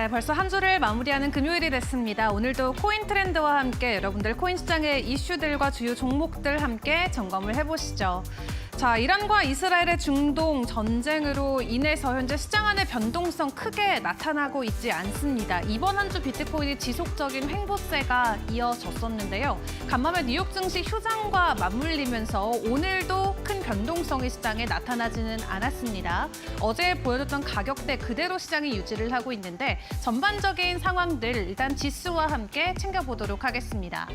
네, 벌써 한 주를 마무리하는 금요일이 됐습니다. 오늘도 코인 트렌드와 함께 여러분들 코인 시장의 이슈들과 주요 종목들 함께 점검을 해보시죠. 자, 이란과 이스라엘의 중동 전쟁으로 인해서 현재 시장 안의 변동성 크게 나타나고 있지 않습니다. 이번 한 주 비트코인이 지속적인 횡보세가 이어졌었는데요. 간밤에 뉴욕 증시 휴장과 맞물리면서 오늘도 큰 변동성이 시장에 나타나지는 않았습니다. 어제 보여줬던 가격대 그대로 시장이 유지를 하고 있는데 전반적인 상황들 일단 지수와 함께 챙겨보도록 하겠습니다.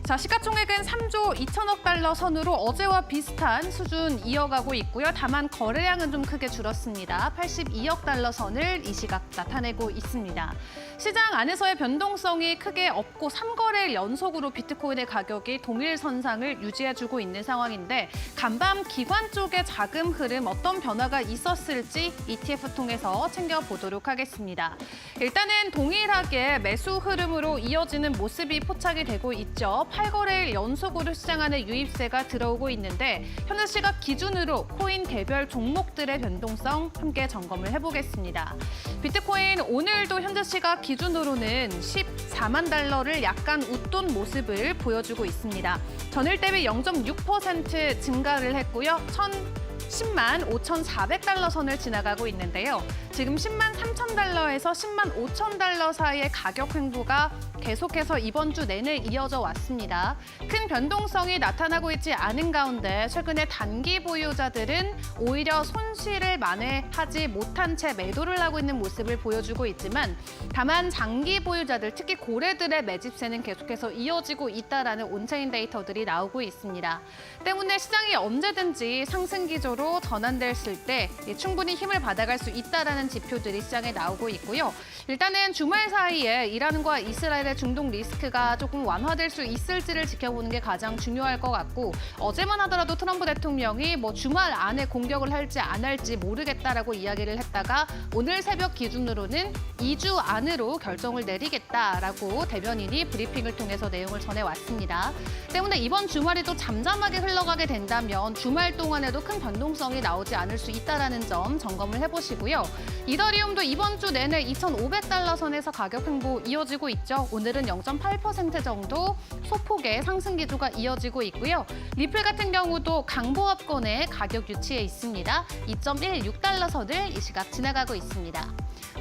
자, 시가총액은 3조 2천억 달러 선으로 어제와 비슷한 수준 이어가고 있고요. 다만 거래량은 좀 크게 줄었습니다. 82억 달러 선을 이 시각 나타내고 있습니다. 시장 안에서의 변동성이 크게 없고 3거래일 연속으로 비트코인의 가격이 동일 선상을 유지해주고 있는 상황인데 간밤 기관 쪽의 자금 흐름 어떤 변화가 있었을지 ETF 통해서 챙겨보도록 하겠습니다. 일단은 동일하게 매수 흐름으로 이어지는 모습이 포착이 되고 있죠. 8거래일 연속으로 시장 안에 유입세가 들어오고 있는데 현재 시각 기준으로 코인 개별 종목들의 변동성 함께 점검을 해보겠습니다. 비트코인 오늘도 현재 시각 기준으로는 14만 달러를 약간 웃돈 모습을 보여주고 있습니다. 전일 대비 0.6% 증가를 했고요. 10만 5,400달러 선을 지나가고 있는데요. 지금 10만 3천 달러에서 10만 5천 달러 사이의 가격 횡보가 계속해서 이번 주 내내 이어져 왔습니다. 큰 변동성이 나타나고 있지 않은 가운데 최근에 단기 보유자들은 오히려 손실을 만회하지 못한 채 매도를 하고 있는 모습을 보여주고 있지만 다만 장기 보유자들, 특히 고래들의 매집세는 계속해서 이어지고 있다라는 온체인 데이터들이 나오고 있습니다. 때문에 시장이 언제든지 상승 기조로 전환됐을 때 충분히 힘을 받아갈 수 있다라는 지표들이 시장에 나오고 있고요. 일단은 주말 사이에 이란과 이스라엘의 중동 리스크가 조금 완화될 수 있을지를 지켜보는 게 가장 중요할 것 같고 어제만 하더라도 트럼프 대통령이 주말 안에 공격을 할지 안 할지 모르겠다라고 이야기를 했다가 오늘 새벽 기준으로는 2주 안으로 결정을 내리겠다라고 대변인이 브리핑을 통해서 내용을 전해왔습니다. 때문에 이번 주말이 또 잠잠하게 흘러가게 된다면 주말 동안에도 큰 변동성이 나오지 않을 수 있다는 점 점검을 해보시고요. 이더리움도 이번 주 내내 2,500달러 선에서 가격 횡보 이어지고 있죠. 오늘은 0.8% 정도 소폭의 상승 기조가 이어지고 있고요. 리플 같은 경우도 강보합권의 가격 유치에 있습니다. 2.16달러 선을 이 시각 지나가고 있습니다.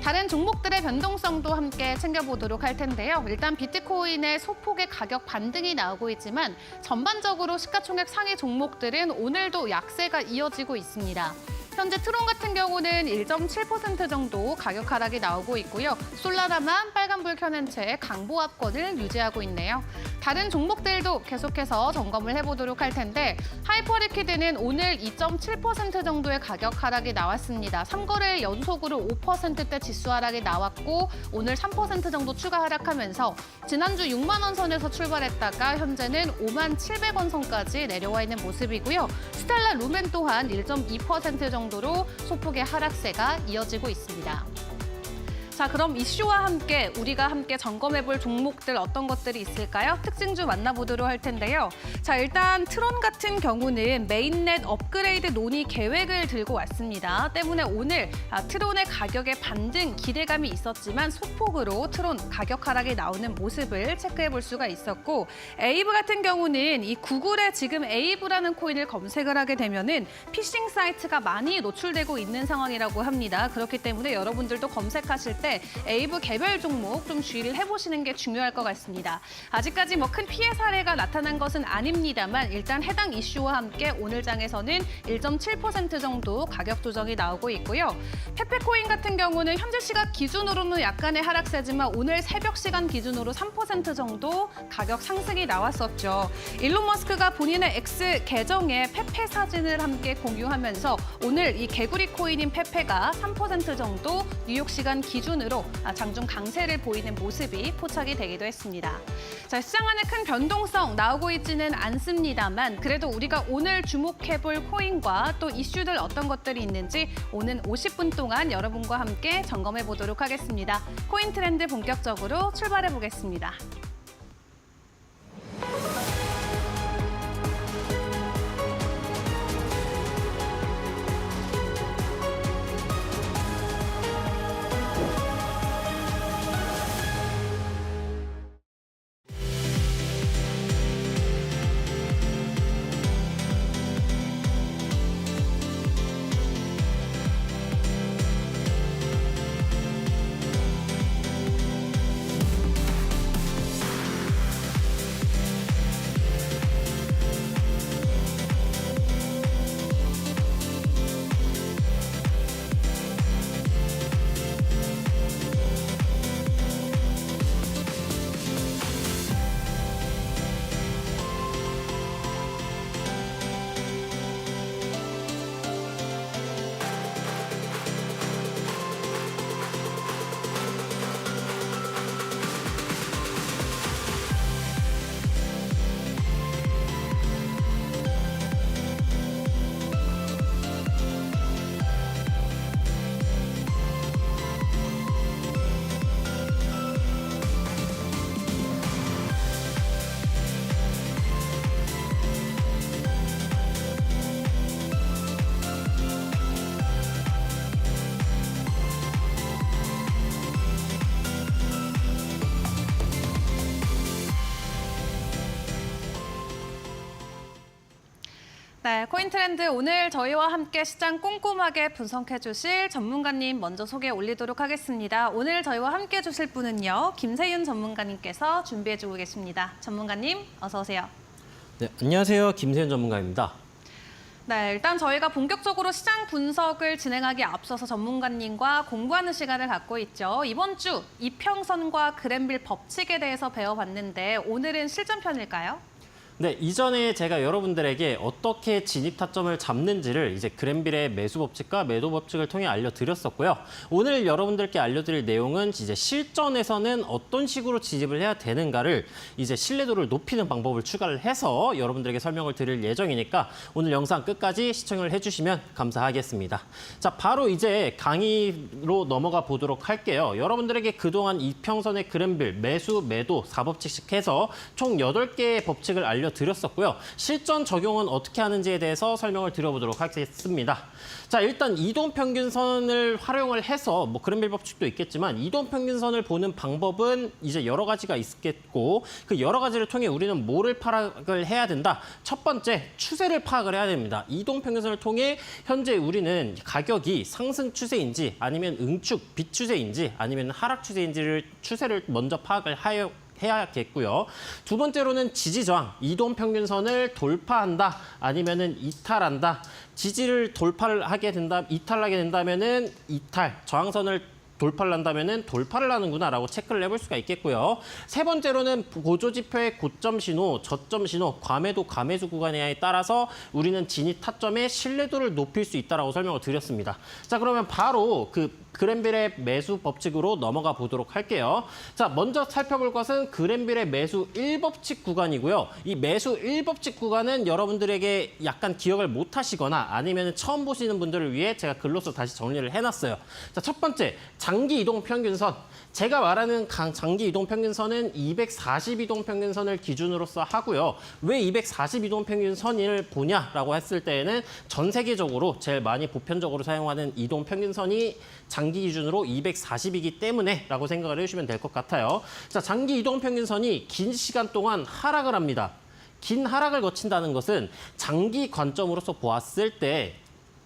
다른 종목들의 변동성도 함께 챙겨보도록 할 텐데요. 일단 비트코인의 소폭의 가격 반등이 나오고 있지만 전반적으로 시가총액 상위 종목들은 오늘도 약세가 이어지고 있습니다. 현재 트론 같은 경우는 1.7% 정도 가격 하락이 나오고 있고요. 솔라나만 빨간불 켜낸 채 강보합권을 유지하고 있네요. 다른 종목들도 계속해서 점검을 해보도록 할 텐데 하이퍼리퀴드는 오늘 2.7% 정도의 가격 하락이 나왔습니다. 3거래일 연속으로 5%대 지수 하락이 나왔고 오늘 3% 정도 추가 하락하면서 지난주 6만 원 선에서 출발했다가 현재는 5만 700원 선까지 내려와 있는 모습이고요. 스텔라 루멘 또한 1.2% 정도로 소폭의 하락세가 이어지고 있습니다. 자, 그럼 이슈와 함께 우리가 함께 점검해볼 종목들 어떤 것들이 있을까요? 특징주 만나보도록 할 텐데요. 자, 일단 트론 같은 경우는 메인넷 업그레이드 논의 계획을 들고 왔습니다. 때문에 오늘 트론의 가격의 반등 기대감이 있었지만 소폭으로 트론 가격 하락이 나오는 모습을 체크해볼 수가 있었고 에이브 같은 경우는 이 구글에 지금 에이브라는 코인을 검색을 하게 되면은 피싱 사이트가 많이 노출되고 있는 상황이라고 합니다. 그렇기 때문에 여러분들도 검색하실 때 에이브 개별 종목 좀 주의를 해보시는 게 중요할 것 같습니다. 아직까지 큰 피해 사례가 나타난 것은 아닙니다만 일단 해당 이슈와 함께 오늘 장에서는 1.7% 정도 가격 조정이 나오고 있고요. 페페코인 같은 경우는 현재 시각 기준으로는 약간의 하락세지만 오늘 새벽 시간 기준으로 3% 정도 가격 상승이 나왔었죠. 일론 머스크가 본인의 X 계정에 페페 사진을 함께 공유하면서 오늘 이 개구리 코인인 페페가 3% 정도 뉴욕 시간 기준으로 장중 강세를 보이는 모습이 포착이 되기도 했습니다. 자, 시장 안에 큰 변동성 나오고 있지는 않습니다만 그래도 우리가 오늘 주목해볼 코인과 또 이슈들 어떤 것들이 있는지 오는 50분 동안 여러분과 함께 점검해 보도록 하겠습니다. 코인 트렌드 본격적으로 출발해 보겠습니다. 네, 코인트렌드 오늘 저희와 함께 시장 꼼꼼하게 분석해 주실 전문가님 먼저 소개 올리도록 하겠습니다. 오늘 저희와 함께 해주실 분은요, 김세윤 전문가님께서 준비해 주고 계십니다. 전문가님, 어서 오세요. 네, 안녕하세요. 김세윤 전문가입니다. 네, 일단 저희가 본격적으로 시장 분석을 진행하기에 앞서서 전문가님과 공부하는 시간을 갖고 있죠. 이번 주 이평선과 그랜빌 법칙에 대해서 배워봤는데 오늘은 실전편일까요? 네, 이전에 제가 여러분들에게 어떻게 진입 타점을 잡는지를 이제 그랜빌의 매수 법칙과 매도 법칙을 통해 알려드렸었고요. 오늘 여러분들께 알려드릴 내용은 이제 실전에서는 어떤 식으로 진입을 해야 되는가를 이제 신뢰도를 높이는 방법을 추가를 해서 여러분들에게 설명을 드릴 예정이니까 오늘 영상 끝까지 시청을 해주시면 감사하겠습니다. 자, 바로 이제 강의로 넘어가 보도록 할게요. 여러분들에게 그동안 이평선의 그랜빌 매수, 매도 4법칙씩 해서 총 8개의 법칙을 알려드렸었고요. 실전 적용은 어떻게 하는지에 대해서 설명을 드려보도록 하겠습니다. 자, 일단 이동평균선을 활용을 해서 뭐 그랜빌 법칙도 있겠지만 이동평균선을 보는 방법은 이제 여러 가지가 있겠고 그 여러 가지를 통해 우리는 뭐를 파악을 해야 된다? 첫 번째, 추세를 파악을 해야 됩니다. 이동평균선을 통해 현재 우리는 가격이 상승 추세인지 아니면 응축, 비추세인지 아니면 하락 추세를 먼저 파악을 해야겠고요. 두 번째로는 지지저항, 이동평균선을 돌파한다, 아니면은 이탈한다. 지지를 이탈하게 된다면은 이탈, 저항선을 돌파를 한다면은 돌파를 하는구나라고 체크를 해볼 수가 있겠고요. 세 번째로는 보조지표의 고점 신호, 저점 신호, 과매도, 과매수 구간에 따라서 우리는 진입 타점의 신뢰도를 높일 수 있다라고 설명을 드렸습니다. 자, 그러면 바로 그랜빌의 매수 법칙으로 넘어가 보도록 할게요. 자, 먼저 살펴볼 것은 그랜빌의 매수 1법칙 구간이고요. 이 매수 1법칙 구간은 여러분들에게 약간 기억을 못 하시거나 아니면 처음 보시는 분들을 위해 제가 글로써 다시 정리를 해놨어요. 자, 첫 번째, 장기 이동 평균선. 제가 말하는 장기 이동 평균선은 240 이동 평균선을 기준으로서 하고요. 왜 240 이동 평균선을 보냐라고 했을 때에는 전 세계적으로 제일 많이 보편적으로 사용하는 이동 평균선이 장기 기준으로 240이기 때문에 라고 생각을 해주시면 될 것 같아요. 자, 장기 이동 평균선이 긴 시간 동안 하락을 합니다. 긴 하락을 거친다는 것은 장기 관점으로서 보았을 때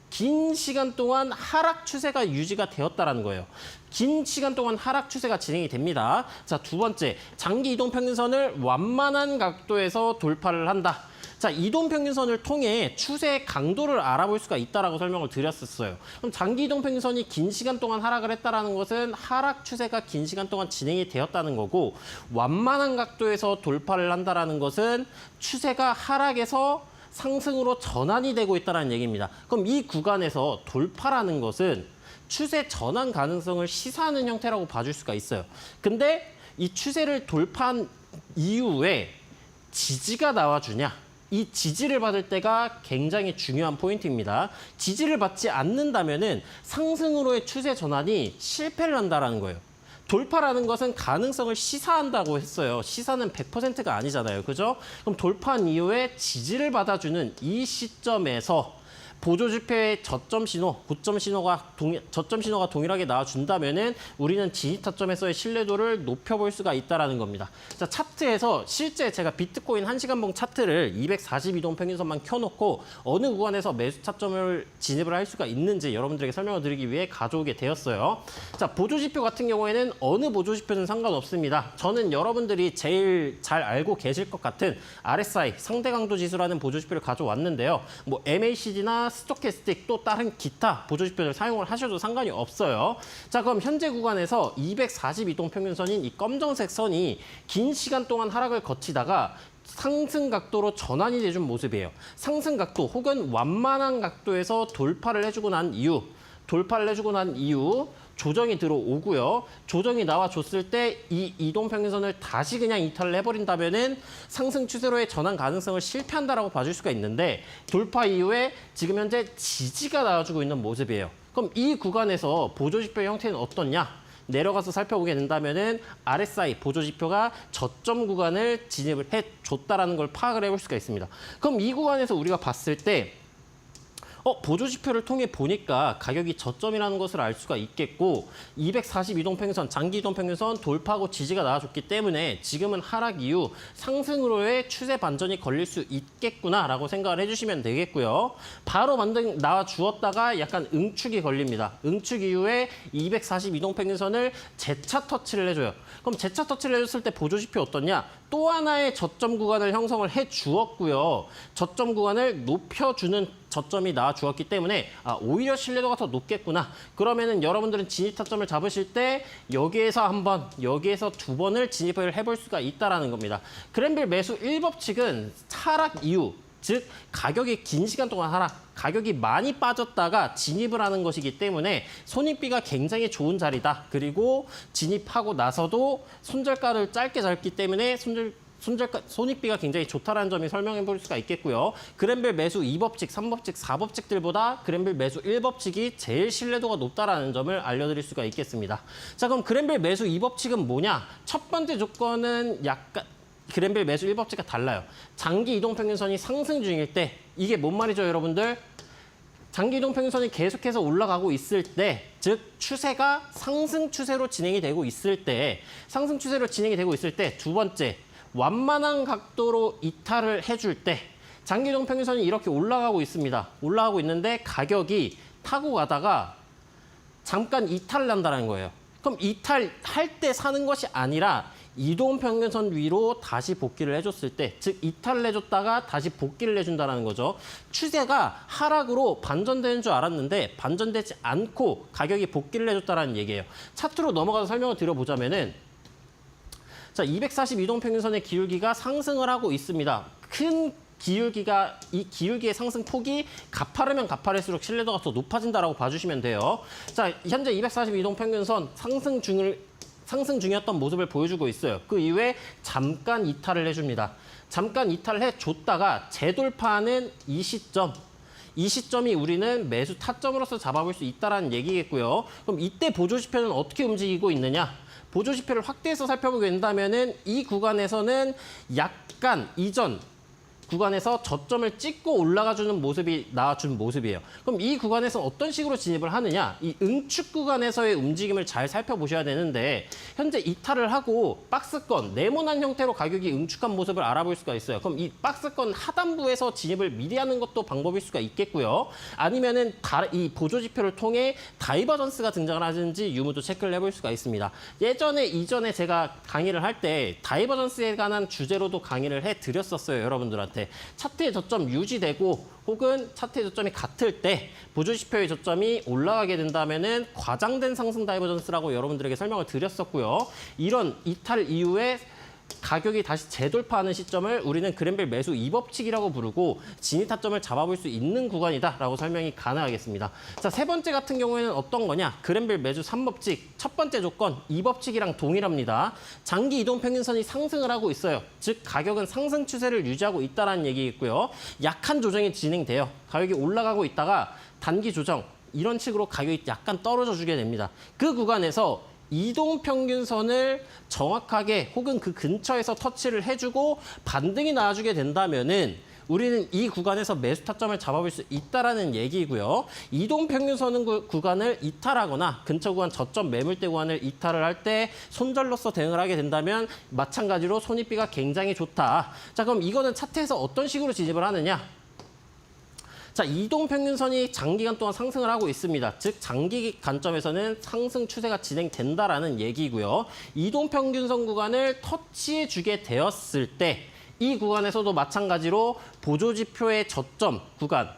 긴 시간 동안 하락 추세가 유지가 되었다는 거예요. 긴 시간 동안 하락 추세가 진행이 됩니다. 자, 두 번째, 장기 이동 평균선을 완만한 각도에서 돌파를 한다. 자, 이동평균선을 통해 추세의 강도를 알아볼 수가 있다라고 설명을 드렸었어요. 그럼 장기 이동평균선이 긴 시간 동안 하락을 했다라는 것은 하락 추세가 긴 시간 동안 진행이 되었다는 거고, 완만한 각도에서 돌파를 한다라는 것은 추세가 하락에서 상승으로 전환이 되고 있다는 얘기입니다. 그럼 이 구간에서 돌파라는 것은 추세 전환 가능성을 시사하는 형태라고 봐줄 수가 있어요. 근데 이 추세를 돌파한 이후에 지지가 나와주냐? 이 지지를 받을 때가 굉장히 중요한 포인트입니다. 지지를 받지 않는다면은 상승으로의 추세 전환이 실패를 한다는 거예요. 돌파라는 것은 가능성을 시사한다고 했어요. 시사는 100%가 아니잖아요. 그죠? 그럼 돌파한 이후에 지지를 받아주는 이 시점에서 보조지표의 저점 신호가 동일하게 나와준다면은 우리는 진입 타점에서의 신뢰도를 높여볼 수가 있다라는 겁니다. 자, 차트에서 실제 제가 비트코인 1시간봉 차트를 240 이동 평균선만 켜놓고 어느 구간에서 매수 타점을 진입을 할 수가 있는지 여러분들에게 설명을 드리기 위해 가져오게 되었어요. 자, 보조지표 같은 경우에는 어느 보조지표는 상관없습니다. 저는 여러분들이 제일 잘 알고 계실 것 같은 RSI, 상대 강도 지수라는 보조지표를 가져왔는데요. 뭐 MACD나 스토캐스틱 또 다른 기타 보조지표를 사용을 하셔도 상관이 없어요. 자, 그럼 현재 구간에서 240 이동 평균선인 이 검정색 선이 긴 시간 동안 하락을 거치다가 상승 각도로 전환이 돼준 모습이에요. 상승 각도 혹은 완만한 각도에서 돌파를 해주고 난 이후 조정이 들어오고요. 조정이 나와줬을 때 이 이동평균선을 다시 그냥 이탈을 해버린다면은 상승 추세로의 전환 가능성을 실패한다라고 봐줄 수가 있는데 돌파 이후에 지금 현재 지지가 나와주고 있는 모습이에요. 그럼 이 구간에서 보조지표 형태는 어떻냐? 내려가서 살펴보게 된다면은 RSI 보조지표가 저점 구간을 진입을 해줬다라는 걸 파악을 해볼 수가 있습니다. 그럼 이 구간에서 우리가 봤을 때 보조지표를 통해 보니까 가격이 저점이라는 것을 알 수가 있겠고 240 이동평균선, 장기 이동평균선 돌파하고 지지가 나와줬기 때문에 지금은 하락 이후 상승으로의 추세 반전이 걸릴 수 있겠구나라고 생각을 해주시면 되겠고요. 바로 나와 주었다가 약간 응축이 걸립니다. 응축 이후에 240 이동평균선을 재차 터치를 해줘요. 그럼 재차 터치를 해줬을 때 보조지표 어떻냐? 또 하나의 저점 구간을 형성을 해주었고요. 저점 구간을 높여주는 저점이 나와주었기 때문에 오히려 신뢰도가 더 높겠구나. 그러면은 여러분들은 진입 타점을 잡으실 때 여기에서 한 번, 여기에서 두 번을 진입을 해볼 수가 있다는 겁니다. 그랜빌 매수 1법칙은 하락 이후, 즉 가격이 긴 시간 동안 하락, 가격이 많이 빠졌다가 진입을 하는 것이기 때문에 손익비가 굉장히 좋은 자리다. 그리고 진입하고 나서도 손절가를 짧게 잡기 때문에 손익비가 굉장히 좋다라는 점이 설명해 볼 수가 있겠고요. 그랜빌 매수 2법칙, 3법칙, 4법칙들보다 그랜빌 매수 1법칙이 제일 신뢰도가 높다라는 점을 알려드릴 수가 있겠습니다. 자, 그럼 그랜빌 매수 2법칙은 뭐냐? 첫 번째 조건은 그랜빌 매수 1법칙과 달라요. 장기 이동평균선이 상승 중일 때, 이게 뭔 말이죠, 여러분들? 장기 이동평균선이 계속해서 올라가고 있을 때, 즉 추세가 상승 추세로 진행이 되고 있을 때, 두 번째, 완만한 각도로 이탈을 해줄 때, 장기 이동평균선이 이렇게 올라가고 있습니다. 올라가고 있는데 가격이 타고 가다가 잠깐 이탈을 한다는 거예요. 그럼 이탈할 때 사는 것이 아니라 이동평균선 위로 다시 복귀를 해줬을 때, 즉 이탈을 해줬다가 다시 복귀를 해준다는 거죠. 추세가 하락으로 반전되는 줄 알았는데 반전되지 않고 가격이 복귀를 해줬다는 얘기예요. 차트로 넘어가서 설명을 드려보자면은, 자, 240 이동평균선의 기울기가 상승을 하고 있습니다. 큰 기울기가, 이 기울기의 상승 폭이 가파르면 가파를수록 신뢰도가 더 높아진다라고 봐주시면 돼요. 자, 현재 240 이동평균선 상승 중이었던 모습을 보여주고 있어요. 그 이후에 잠깐 이탈을 해줍니다. 잠깐 이탈을 해줬다가 재돌파하는 이 시점이 우리는 매수 타점으로서 잡아볼 수 있다는 얘기겠고요. 그럼 이때 보조지표는 어떻게 움직이고 있느냐? 보조지표를 확대해서 살펴보게 된다면은 이 구간에서는 약간 이전 구간에서 저점을 찍고 올라가주는 모습이 나와준 모습이에요. 그럼 이 구간에서 어떤 식으로 진입을 하느냐? 이 응축 구간에서의 움직임을 잘 살펴보셔야 되는데, 현재 이탈을 하고 박스권, 네모난 형태로 가격이 응축한 모습을 알아볼 수가 있어요. 그럼 이 박스권 하단부에서 진입을 미리 하는 것도 방법일 수가 있겠고요. 아니면은 이 보조지표를 통해 다이버전스가 등장을 하든지 유무도 체크를 해볼 수가 있습니다. 이전에 제가 강의를 할 때 다이버전스에 관한 주제로도 강의를 해드렸었어요, 여러분들한테. 차트의 저점 유지되고 혹은 차트의 저점이 같을 때 보조지표의 저점이 올라가게 된다면은 과장된 상승 다이버전스라고 여러분들에게 설명을 드렸었고요. 이런 이탈 이후에 가격이 다시 재돌파하는 시점을 우리는 그랜빌 매수 2법칙이라고 부르고 진입 타점을 잡아볼 수 있는 구간이다라고 설명이 가능하겠습니다. 자, 세 번째 같은 경우에는 어떤 거냐? 그랜빌 매수 3법칙. 첫 번째 조건 2법칙이랑 동일합니다. 장기 이동평균선이 상승을 하고 있어요. 즉 가격은 상승 추세를 유지하고 있다는 얘기겠고요. 약한 조정이 진행돼요. 가격이 올라가고 있다가 단기 조정, 이런 식으로 가격이 약간 떨어져 주게 됩니다. 그 구간에서 이동평균선을 정확하게 혹은 그 근처에서 터치를 해주고 반등이 나와주게 된다면은 우리는 이 구간에서 매수 타점을 잡아볼 수 있다라는 얘기고요. 이동평균선 구간을 이탈하거나 근처 구간 저점 매물대 구간을 이탈을 할 때 손절로서 대응을 하게 된다면 마찬가지로 손익비가 굉장히 좋다. 자, 그럼 이거는 차트에서 어떤 식으로 진입을 하느냐? 자, 이동평균선이 장기간 동안 상승을 하고 있습니다. 즉 장기 관점에서는 상승 추세가 진행된다라는 얘기고요. 이동평균선 구간을 터치해주게 되었을 때 이 구간에서도 마찬가지로 보조지표의 저점 구간,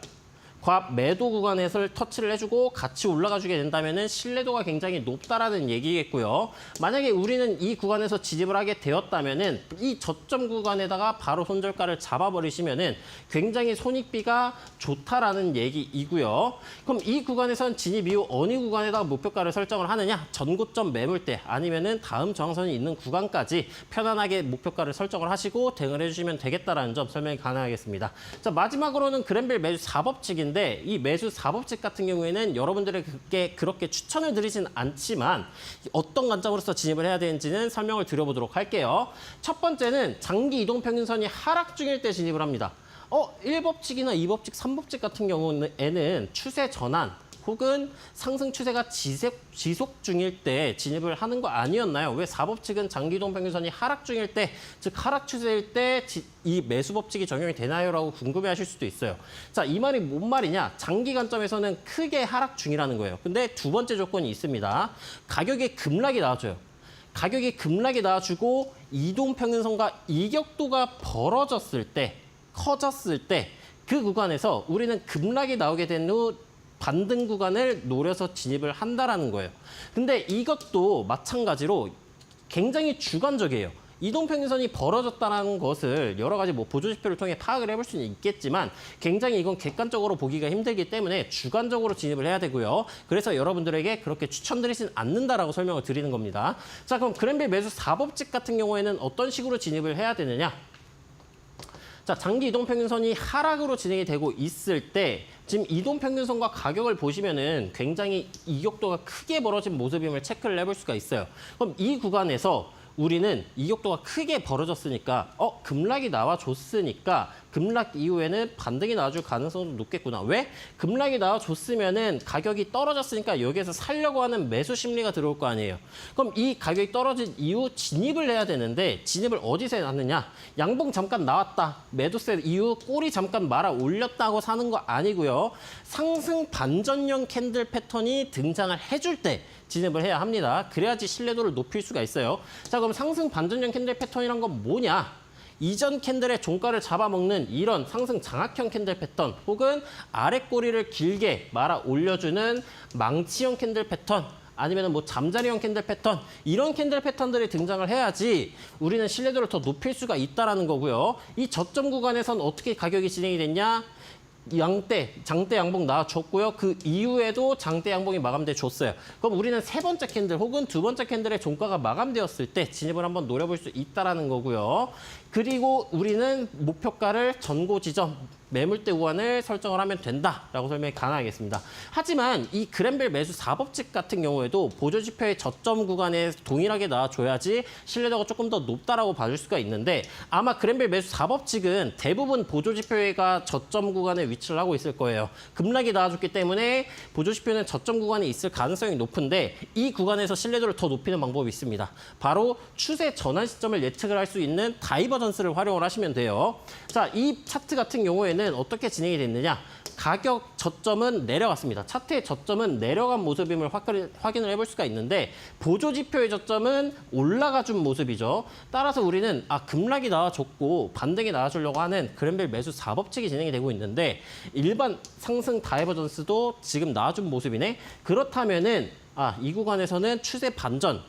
매도 구간에서 터치를 해주고 같이 올라가주게 된다면 신뢰도가 굉장히 높다라는 얘기겠고요. 만약에 우리는 이 구간에서 진입을 하게 되었다면 이 저점 구간에다가 바로 손절가를 잡아버리시면 굉장히 손익비가 좋다라는 얘기이고요. 그럼 이 구간에선 진입 이후 어느 구간에다가 목표가를 설정을 하느냐? 전고점 매물대 아니면 다음 저항선이 있는 구간까지 편안하게 목표가를 설정을 하시고 대응을 해주시면 되겠다라는 점 설명이 가능하겠습니다. 자, 마지막으로는 그랜빌 매수 4법칙인데 이 매수 4법칙 같은 경우에는 여러분들에게 그렇게 추천을 드리진 않지만 어떤 관점으로서 진입을 해야 되는지는 설명을 드려보도록 할게요. 첫 번째는 장기 이동평균선이 하락 중일 때 진입을 합니다. 1법칙이나 2법칙, 3법칙 같은 경우에는 추세 전환 혹은 상승 추세가 지속 중일 때 진입을 하는 거 아니었나요? 왜 4법칙은 장기 이동 평균선이 하락 중일 때, 즉 하락 추세일 때 이 매수 법칙이 적용이 되나요? 라고 궁금해하실 수도 있어요. 자, 이 말이 뭔 말이냐? 장기 관점에서는 크게 하락 중이라는 거예요. 근데 두 번째 조건이 있습니다. 가격의 급락이 나와줘요. 가격이 급락이 나와주고 이동 평균선과 이격도가 벌어졌을 때, 커졌을 때 그 구간에서 우리는 급락이 나오게 된 후 반등 구간을 노려서 진입을 한다라는 거예요. 근데 이것도 마찬가지로 굉장히 주관적이에요. 이동평균선이 벌어졌다는 것을 여러 가지 보조지표를 통해 파악을 해볼 수는 있겠지만 굉장히 이건 객관적으로 보기가 힘들기 때문에 주관적으로 진입을 해야 되고요. 그래서 여러분들에게 그렇게 추천드리진 않는다라고 설명을 드리는 겁니다. 자, 그럼 그랜빌 매수 4법칙 같은 경우에는 어떤 식으로 진입을 해야 되느냐? 자, 장기 이동평균선이 하락으로 진행이 되고 있을 때 지금 이동평균선과 가격을 보시면은 굉장히 이격도가 크게 벌어진 모습임을 체크를 해볼 수가 있어요. 그럼 이 구간에서 우리는 이격도가 크게 벌어졌으니까 급락이 나와줬으니까 급락 이후에는 반등이 나와줄 가능성도 높겠구나. 왜? 급락이 나와줬으면은 가격이 떨어졌으니까 여기에서 살려고 하는 매수 심리가 들어올 거 아니에요. 그럼 이 가격이 떨어진 이후 진입을 해야 되는데 진입을 어디서 해놨느냐? 양봉 잠깐 나왔다. 매도세 이후 꼬리 잠깐 말아 올렸다고 사는 거 아니고요. 상승 반전형 캔들 패턴이 등장을 해줄 때 진입을 해야 합니다. 그래야지 신뢰도를 높일 수가 있어요. 자, 그럼 상승 반전형 캔들 패턴이란 건 뭐냐? 이전 캔들의 종가를 잡아먹는 이런 상승 장악형 캔들 패턴 혹은 아래 꼬리를 길게 말아 올려주는 망치형 캔들 패턴 아니면 잠자리형 캔들 패턴 이런 캔들 패턴들이 등장을 해야지 우리는 신뢰도를 더 높일 수가 있다는 거고요. 이 저점 구간에선 어떻게 가격이 진행이 됐냐? 장대 양봉 나와줬고요. 그 이후에도 장대 양봉이 마감돼 줬어요. 그럼 우리는 세 번째 캔들 혹은 두 번째 캔들의 종가가 마감되었을 때 진입을 한번 노려볼 수 있다는 거고요. 그리고 우리는 목표가를 전고 지점 매물대 구간을 설정을 하면 된다라고 설명이 가능하겠습니다. 하지만 이 그랜빌 매수 4법칙 같은 경우에도 보조지표의 저점 구간에 동일하게 나와줘야지 신뢰도가 조금 더 높다라고 봐줄 수가 있는데 아마 그랜빌 매수 4법칙은 대부분 보조지표가 저점 구간에 위치를 하고 있을 거예요. 급락이 나와줬기 때문에 보조지표는 저점 구간에 있을 가능성이 높은데 이 구간에서 신뢰도를 더 높이는 방법이 있습니다. 바로 추세 전환 시점을 예측을 할 수 있는 다이버전스를 활용을 하시면 돼요. 자, 이 차트 같은 경우에는 어떻게 진행이 됐느냐? 가격 저점은 내려갔습니다. 차트의 저점은 내려간 모습임을 확인을 해볼 수가 있는데 보조지표의 저점은 올라가 준 모습이죠. 따라서 우리는 급락이 나와줬고 반등이 나와주려고 하는 그랜빌 매수 4법칙이 진행이 되고 있는데 일반 상승 다이버전스도 지금 나와준 모습이네. 그렇다면은 이 구간에서는 추세 반전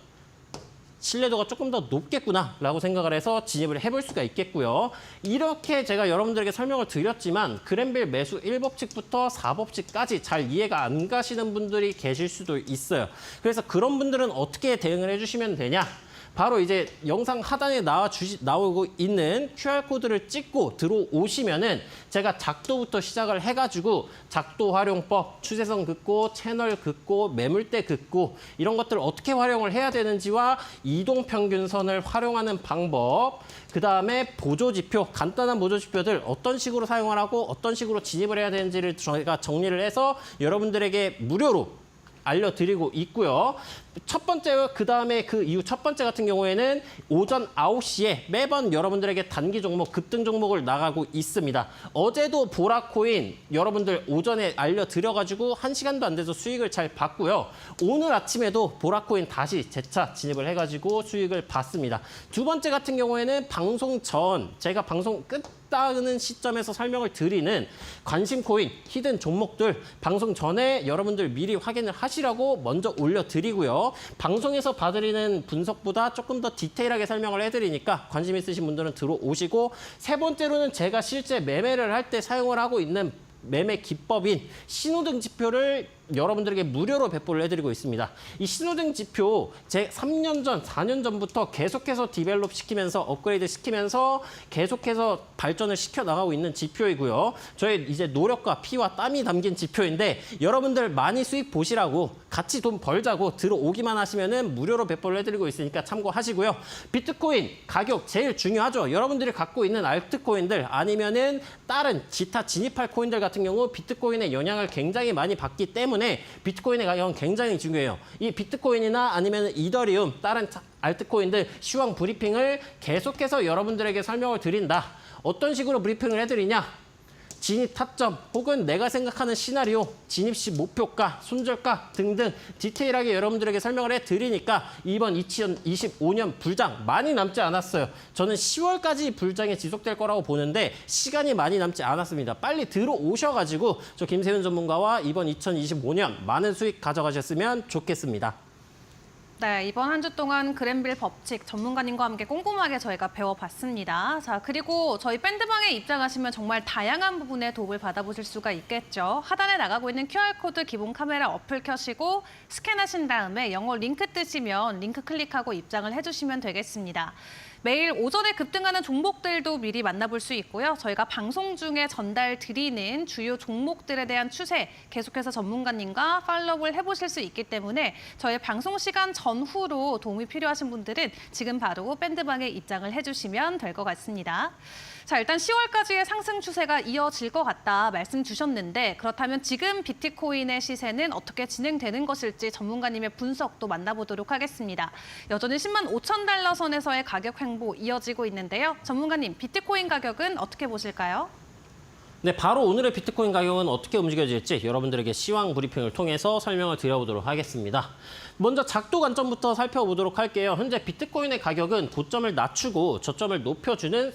신뢰도가 조금 더 높겠구나라고 생각을 해서 진입을 해볼 수가 있겠고요. 이렇게 제가 여러분들에게 설명을 드렸지만 그랜빌 매수 1법칙부터 4법칙까지 잘 이해가 안 가시는 분들이 계실 수도 있어요. 그래서 그런 분들은 어떻게 대응을 해주시면 되냐? 바로 이제 영상 하단에 나오고 있는 QR코드를 찍고 들어오시면은 제가 작도부터 시작을 해가지고 작도 활용법, 추세선 긋고, 채널 긋고, 매물대 긋고 이런 것들을 어떻게 활용을 해야 되는지와 이동평균선을 활용하는 방법, 그다음에 보조지표, 간단한 보조지표들 어떤 식으로 사용을 하고 어떤 식으로 진입을 해야 되는지를 저희가 정리를 해서 여러분들에게 무료로 알려드리고 있고요. 첫 번째, 그다음에 그 이후 첫 번째 같은 경우에는 오전 9시에 매번 여러분들에게 단기 종목, 급등 종목을 나가고 있습니다. 어제도 보라코인 여러분들 오전에 알려드려가지고 1시간도 안 돼서 수익을 잘 봤고요. 오늘 아침에도 보라코인 다시 재차 진입을 해가지고 수익을 봤습니다. 두 번째 같은 경우에는 방송 전, 제가 방송 끝나는 시점에서 설명을 드리는 관심 코인, 히든 종목들 방송 전에 여러분들 미리 확인을 하시라고 먼저 올려드리고요. 방송에서 봐드리는 분석보다 조금 더 디테일하게 설명을 해드리니까 관심 있으신 분들은 들어오시고 세 번째로는 제가 실제 매매를 할 때 사용을 하고 있는 매매 기법인 신호등 지표를 여러분들에게 무료로 배포를 해드리고 있습니다. 이 신호등 지표 제 3년 전, 4년 전부터 계속해서 디벨롭 시키면서 업그레이드 시키면서 계속해서 발전을 시켜 나가고 있는 지표이고요. 저의 이제 노력과 피와 땀이 담긴 지표인데 여러분들 많이 수익 보시라고 같이 돈 벌자고 들어오기만 하시면은 무료로 배포를 해드리고 있으니까 참고하시고요. 비트코인 가격 제일 중요하죠. 여러분들이 갖고 있는 알트코인들 아니면은 다른 기타 진입할 코인들 같은 경우 비트코인의 영향을 굉장히 많이 받기 때문에 비트코인의 가격은 굉장히 중요해요. 이 비트코인이나 아니면 이더리움 다른 알트코인들 시황 브리핑을 계속해서 여러분들에게 설명을 드린다. 어떤 식으로 브리핑을 해드리냐? 진입 타점 혹은 내가 생각하는 시나리오, 진입 시 목표가, 손절가 등등 디테일하게 여러분들에게 설명을 해드리니까 이번 2025년 불장 많이 남지 않았어요. 저는 10월까지 불장이 지속될 거라고 보는데 시간이 많이 남지 않았습니다. 빨리 들어오셔가지고 저 김세윤 전문가와 이번 2025년 많은 수익 가져가셨으면 좋겠습니다. 네, 이번 한 주 동안 그랜빌 법칙 전문가님과 함께 꼼꼼하게 저희가 배워봤습니다. 자, 그리고 저희 밴드방에 입장하시면 정말 다양한 부분에 도움을 받아보실 수가 있겠죠. 하단에 나가고 있는 QR코드 기본 카메라 어플 켜시고 스캔하신 다음에 영어 링크 뜨시면 링크 클릭하고 입장을 해주시면 되겠습니다. 매일 오전에 급등하는 종목들도 미리 만나볼 수 있고요. 저희가 방송 중에 전달 드리는 주요 종목들에 대한 추세 계속해서 전문가님과 팔로우를 해보실 수 있기 때문에 저희 방송 시간 전후로 도움이 필요하신 분들은 지금 바로 밴드방에 입장을 해주시면 될 것 같습니다. 자, 일단 10월까지의 상승 추세가 이어질 것 같다 말씀 주셨는데 그렇다면 지금 비트코인의 시세는 어떻게 진행되는 것일지 전문가님의 분석도 만나보도록 하겠습니다. 여전히 10만 5천 달러 선에서의 가격 횡보 이어지고 있는데요. 전문가님, 비트코인 가격은 어떻게 보실까요? 네, 바로 오늘의 비트코인 가격은 어떻게 움직여질지 여러분들에게 시황 브리핑을 통해서 설명을 드려보도록 하겠습니다. 먼저 작도 관점부터 살펴보도록 할게요. 현재 비트코인의 가격은 고점을 낮추고 저점을 높여주는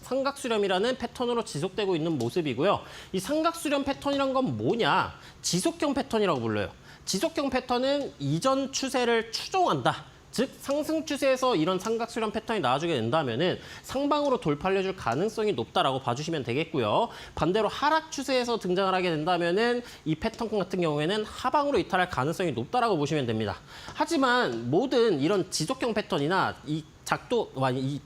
삼각수렴이라는 패턴으로 지속되고 있는 모습이고요. 이 삼각수렴 패턴이란 건 뭐냐? 지속형 패턴이라고 불러요. 지속형 패턴은 이전 추세를 추종한다. 즉 상승 추세에서 이런 삼각수렴 패턴이 나와주게 된다면은 상방으로 돌파를 줄 가능성이 높다라고 봐주시면 되겠고요. 반대로 하락 추세에서 등장을 하게 된다면은 이 패턴 같은 경우에는 하방으로 이탈할 가능성이 높다라고 보시면 됩니다. 하지만 모든 이런 지속형 패턴이나 이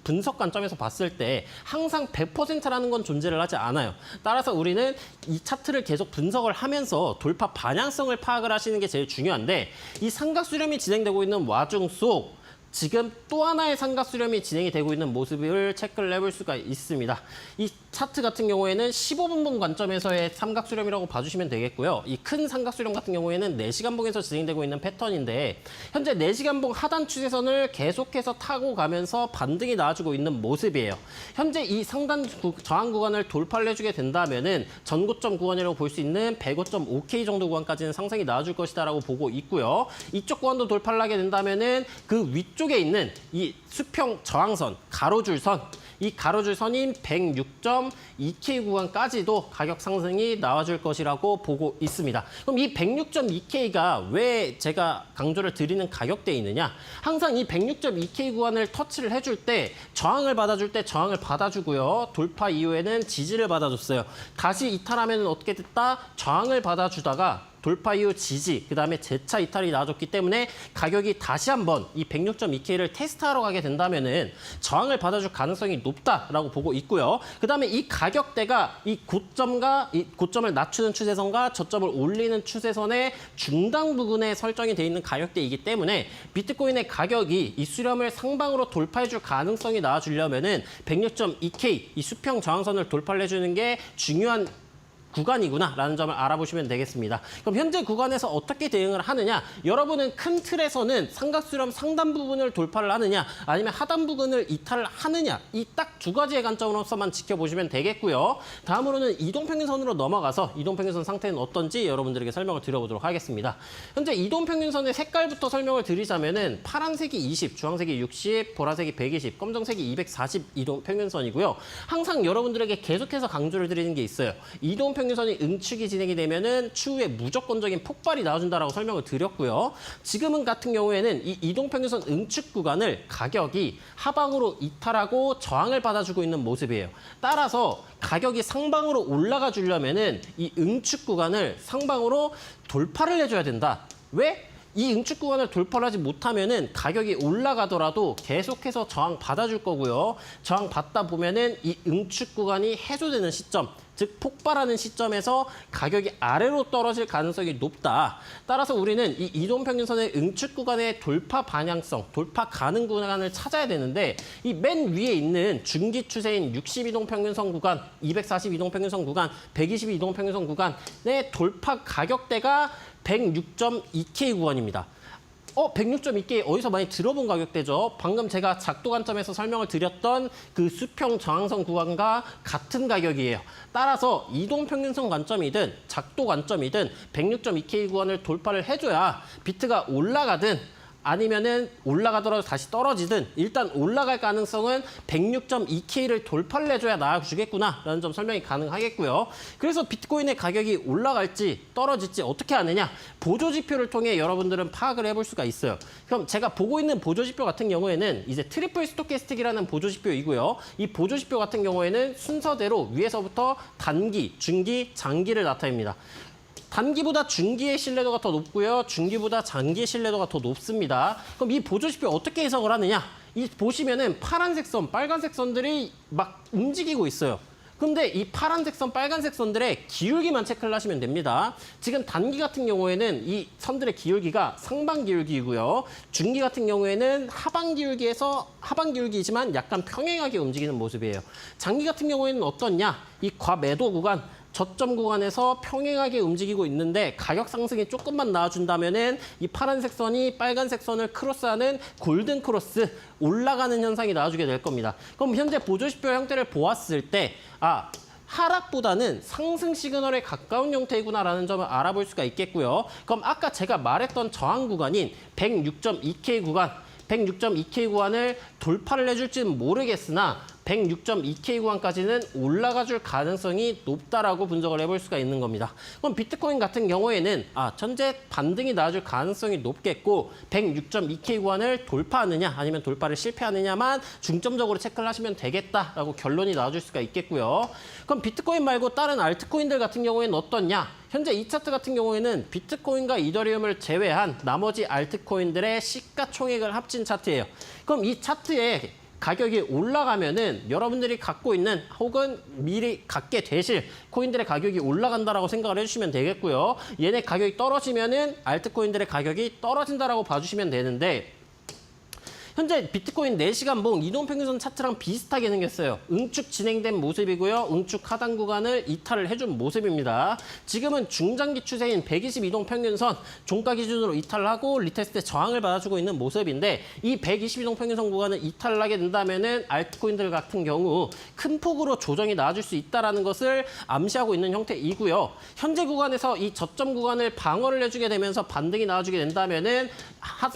분석 관점에서 봤을 때 항상 100%라는 건 존재를 하지 않아요. 따라서 우리는 이 차트를 계속 분석을 하면서 돌파 방향성을 파악을 하시는 게 제일 중요한데 이 삼각수렴이 진행되고 있는 와중 속 지금 또 하나의 삼각수렴이 진행이 되고 있는 모습을 체크를 해볼 수가 있습니다. 이 차트 같은 경우에는 15분봉 관점에서의 삼각수렴이라고 봐주시면 되겠고요. 이 큰 삼각수렴 같은 경우에는 4시간봉에서 진행되고 있는 패턴인데 현재 4시간봉 하단 추세선을 계속해서 타고 가면서 반등이 나와주고 있는 모습이에요. 현재 이 상단 저항 구간을 돌파를 해주게 된다면은 전고점 구간이라고 볼 수 있는 105.5K 정도 구간까지는 상승이 나와줄 것이다라고 보고 있고요. 이쪽 구간도 돌파를 하게 된다면은 그 위쪽에 있는 이 수평 저항선, 가로줄선, 이 가로줄선인 106.2K 구간까지도 가격 상승이 나와줄 것이라고 보고 있습니다. 그럼 이 106.2K가 왜 제가 강조를 드리는 가격대에 있느냐? 항상 이 106.2K 구간을 터치를 해줄 때 저항을 받아줄 때 저항을 받아주고요. 돌파 이후에는 지지를 받아줬어요. 다시 이탈하면 어떻게 됐다? 저항을 받아주다가 돌파 이후 지지, 그다음에 재차 이탈이 나와줬기 때문에 가격이 다시 한번 이 106.2K를 테스트하러 가게 된다면은 저항을 받아줄 가능성이 높다라고 보고 있고요. 그다음에 이 가격대가 이 고점을 낮추는 추세선과 저점을 올리는 추세선의 중간 부분에 설정이 돼 있는 가격대이기 때문에 비트코인의 가격이 이 수렴을 상방으로 돌파해줄 가능성이 나와주려면은 106.2K 이 수평 저항선을 돌파를 해주는 게 중요한 구간이구나라는 점을 알아보시면 되겠습니다. 그럼 현재 구간에서 어떻게 대응을 하느냐? 여러분은 큰 틀에서는 삼각수렴 상단 부분을 돌파를 하느냐 아니면 하단 부분을 이탈을 하느냐 이 딱 두 가지의 관점으로서만 지켜보시면 되겠고요. 다음으로는 이동평균선으로 넘어가서 이동평균선 상태는 어떤지 여러분들에게 설명을 드려보도록 하겠습니다. 현재 이동평균선의 색깔부터 설명을 드리자면은 파란색이 20, 주황색이 60, 보라색이 120, 검정색이 240 이동평균선이고요. 항상 여러분들에게 계속해서 강조를 드리는 게 있어요. 이동평균 이동평균선이 응축이 진행이 되면은 추후에 무조건적인 폭발이 나와준다라고 설명을 드렸고요. 지금은 같은 경우에는 이 이동평균선 응축 구간을 가격이 하방으로 이탈하고 저항을 받아주고 있는 모습이에요. 따라서 가격이 상방으로 올라가 주려면은 이 응축 구간을 상방으로 돌파를 해줘야 된다. 왜? 이 응축 구간을 돌파를 하지 못하면은 가격이 올라가더라도 계속해서 저항 받아줄 거고요. 저항 받다 보면은 이 응축 구간이 해소되는 시점, 즉 폭발하는 시점에서 가격이 아래로 떨어질 가능성이 높다. 따라서 우리는 이 이동평균선의 응축 구간의 돌파 방향성, 돌파 가능 구간을 찾아야 되는데 이 맨 위에 있는 중기 추세인 60이동평균선 구간, 240이동평균선 구간, 120이동평균선 구간의 돌파 가격대가 106.2K 구간입니다. 106.2K 어디서 많이 들어본 가격대죠. 방금 제가 작도 관점에서 설명을 드렸던 그 수평 저항선 구간과 같은 가격이에요. 따라서 이동평균선 관점이든 작도 관점이든 106.2K 구간을 돌파를 해줘야 비트가 올라가든 아니면은 올라가더라도 다시 떨어지든 일단 올라갈 가능성은 106.2K를 돌파를 해줘야 나와주겠구나라는 점 설명이 가능하겠고요. 그래서 비트코인의 가격이 올라갈지 떨어질지 어떻게 하느냐? 보조지표를 통해 여러분들은 파악을 해볼 수가 있어요. 그럼 제가 보고 있는 보조지표 같은 경우에는 이제 트리플 스토캐스틱이라는 보조지표이고요. 이 보조지표 같은 경우에는 순서대로 위에서부터 단기, 중기, 장기를 나타냅니다. 단기보다 중기의 신뢰도가 더 높고요. 중기보다 장기의 신뢰도가 더 높습니다. 그럼 이 보조지표 어떻게 해석을 하느냐? 이 보시면은 파란색 선, 빨간색 선들이 막 움직이고 있어요. 근데 이 파란색 선, 빨간색 선들의 기울기만 체크를 하시면 됩니다. 지금 단기 같은 경우에는 이 선들의 기울기가 상방 기울기이고요. 중기 같은 경우에는 하방 기울기에서 하방 기울기이지만 약간 평행하게 움직이는 모습이에요. 장기 같은 경우에는 어떻냐? 이 과매도 구간, 저점 구간에서 평행하게 움직이고 있는데 가격 상승이 조금만 나와준다면은 이 파란색 선이 빨간색 선을 크로스하는 골든 크로스 올라가는 현상이 나와주게 될 겁니다. 그럼 현재 보조지표 형태를 보았을 때 하락보다는 상승 시그널에 가까운 형태이구나라는 점을 알아볼 수가 있겠고요. 그럼 아까 제가 말했던 저항 구간인 106.2K 구간, 106.2K 구간을 돌파를 해줄지는 모르겠으나 106.2K 구간까지는 올라가줄 가능성이 높다라고 분석을 해볼 수가 있는 겁니다. 그럼 비트코인 같은 경우에는 현재 반등이 나와줄 가능성이 높겠고 106.2K 구간을 돌파하느냐 아니면 돌파를 실패하느냐만 중점적으로 체크를 하시면 되겠다라고 결론이 나와줄 수가 있겠고요. 그럼 비트코인 말고 다른 알트코인들 같은 경우에는 어떻냐? 현재 이 차트 같은 경우에는 비트코인과 이더리움을 제외한 나머지 알트코인들의 시가총액을 합친 차트예요. 그럼 이 차트에 가격이 올라가면은 여러분들이 갖고 있는 혹은 미리 갖게 되실 코인들의 가격이 올라간다라고 생각을 해주시면 되겠고요. 얘네 가격이 떨어지면은 알트코인들의 가격이 떨어진다라고 봐주시면 되는데 현재 비트코인 4시간 봉 이동평균선 차트랑 비슷하게 생겼어요. 응축 진행된 모습이고요. 응축 하단 구간을 이탈을 해준 모습입니다. 지금은 중장기 추세인 120 이동평균선 종가 기준으로 이탈을 하고 리테스트 저항을 받아주고 있는 모습인데 이 120 이동평균선 구간을 이탈을 하게 된다면은 알트코인들 같은 경우 큰 폭으로 조정이 나와줄 수 있다는 것을 암시하고 있는 형태이고요. 현재 구간에서 이 저점 구간을 방어를 해주게 되면서 반등이 나와주게 된다면은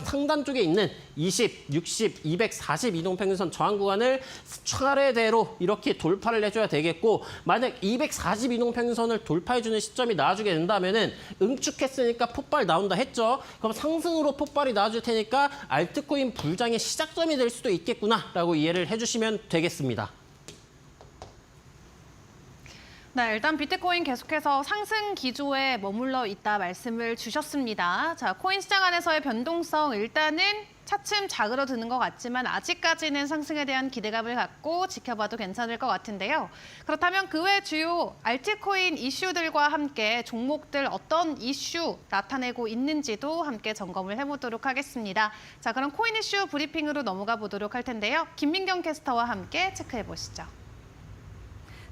상단 쪽에 있는 20, 60, 240 이동평균선 저항 구간을 차례대로 이렇게 돌파를 해줘야 되겠고 만약 240 이동평균선을 돌파해주는 시점이 나와주게 된다면은 응축했으니까 폭발 나온다 했죠. 그럼 상승으로 폭발이 나와줄 테니까 알트코인 불장의 시작점이 될 수도 있겠구나라고 이해를 해주시면 되겠습니다. 네, 일단 비트코인 계속해서 상승 기조에 머물러 있다 말씀을 주셨습니다. 자, 코인 시장 안에서의 변동성 일단은 차츰 자그러드는 것 같지만 아직까지는 상승에 대한 기대감을 갖고 지켜봐도 괜찮을 것 같은데요. 그렇다면 그 외 주요 알트코인 이슈들과 함께 종목들 어떤 이슈 나타내고 있는지도 함께 점검을 해보도록 하겠습니다. 자, 그럼 코인 이슈 브리핑으로 넘어가 보도록 할 텐데요. 김민경 캐스터와 함께 체크해 보시죠.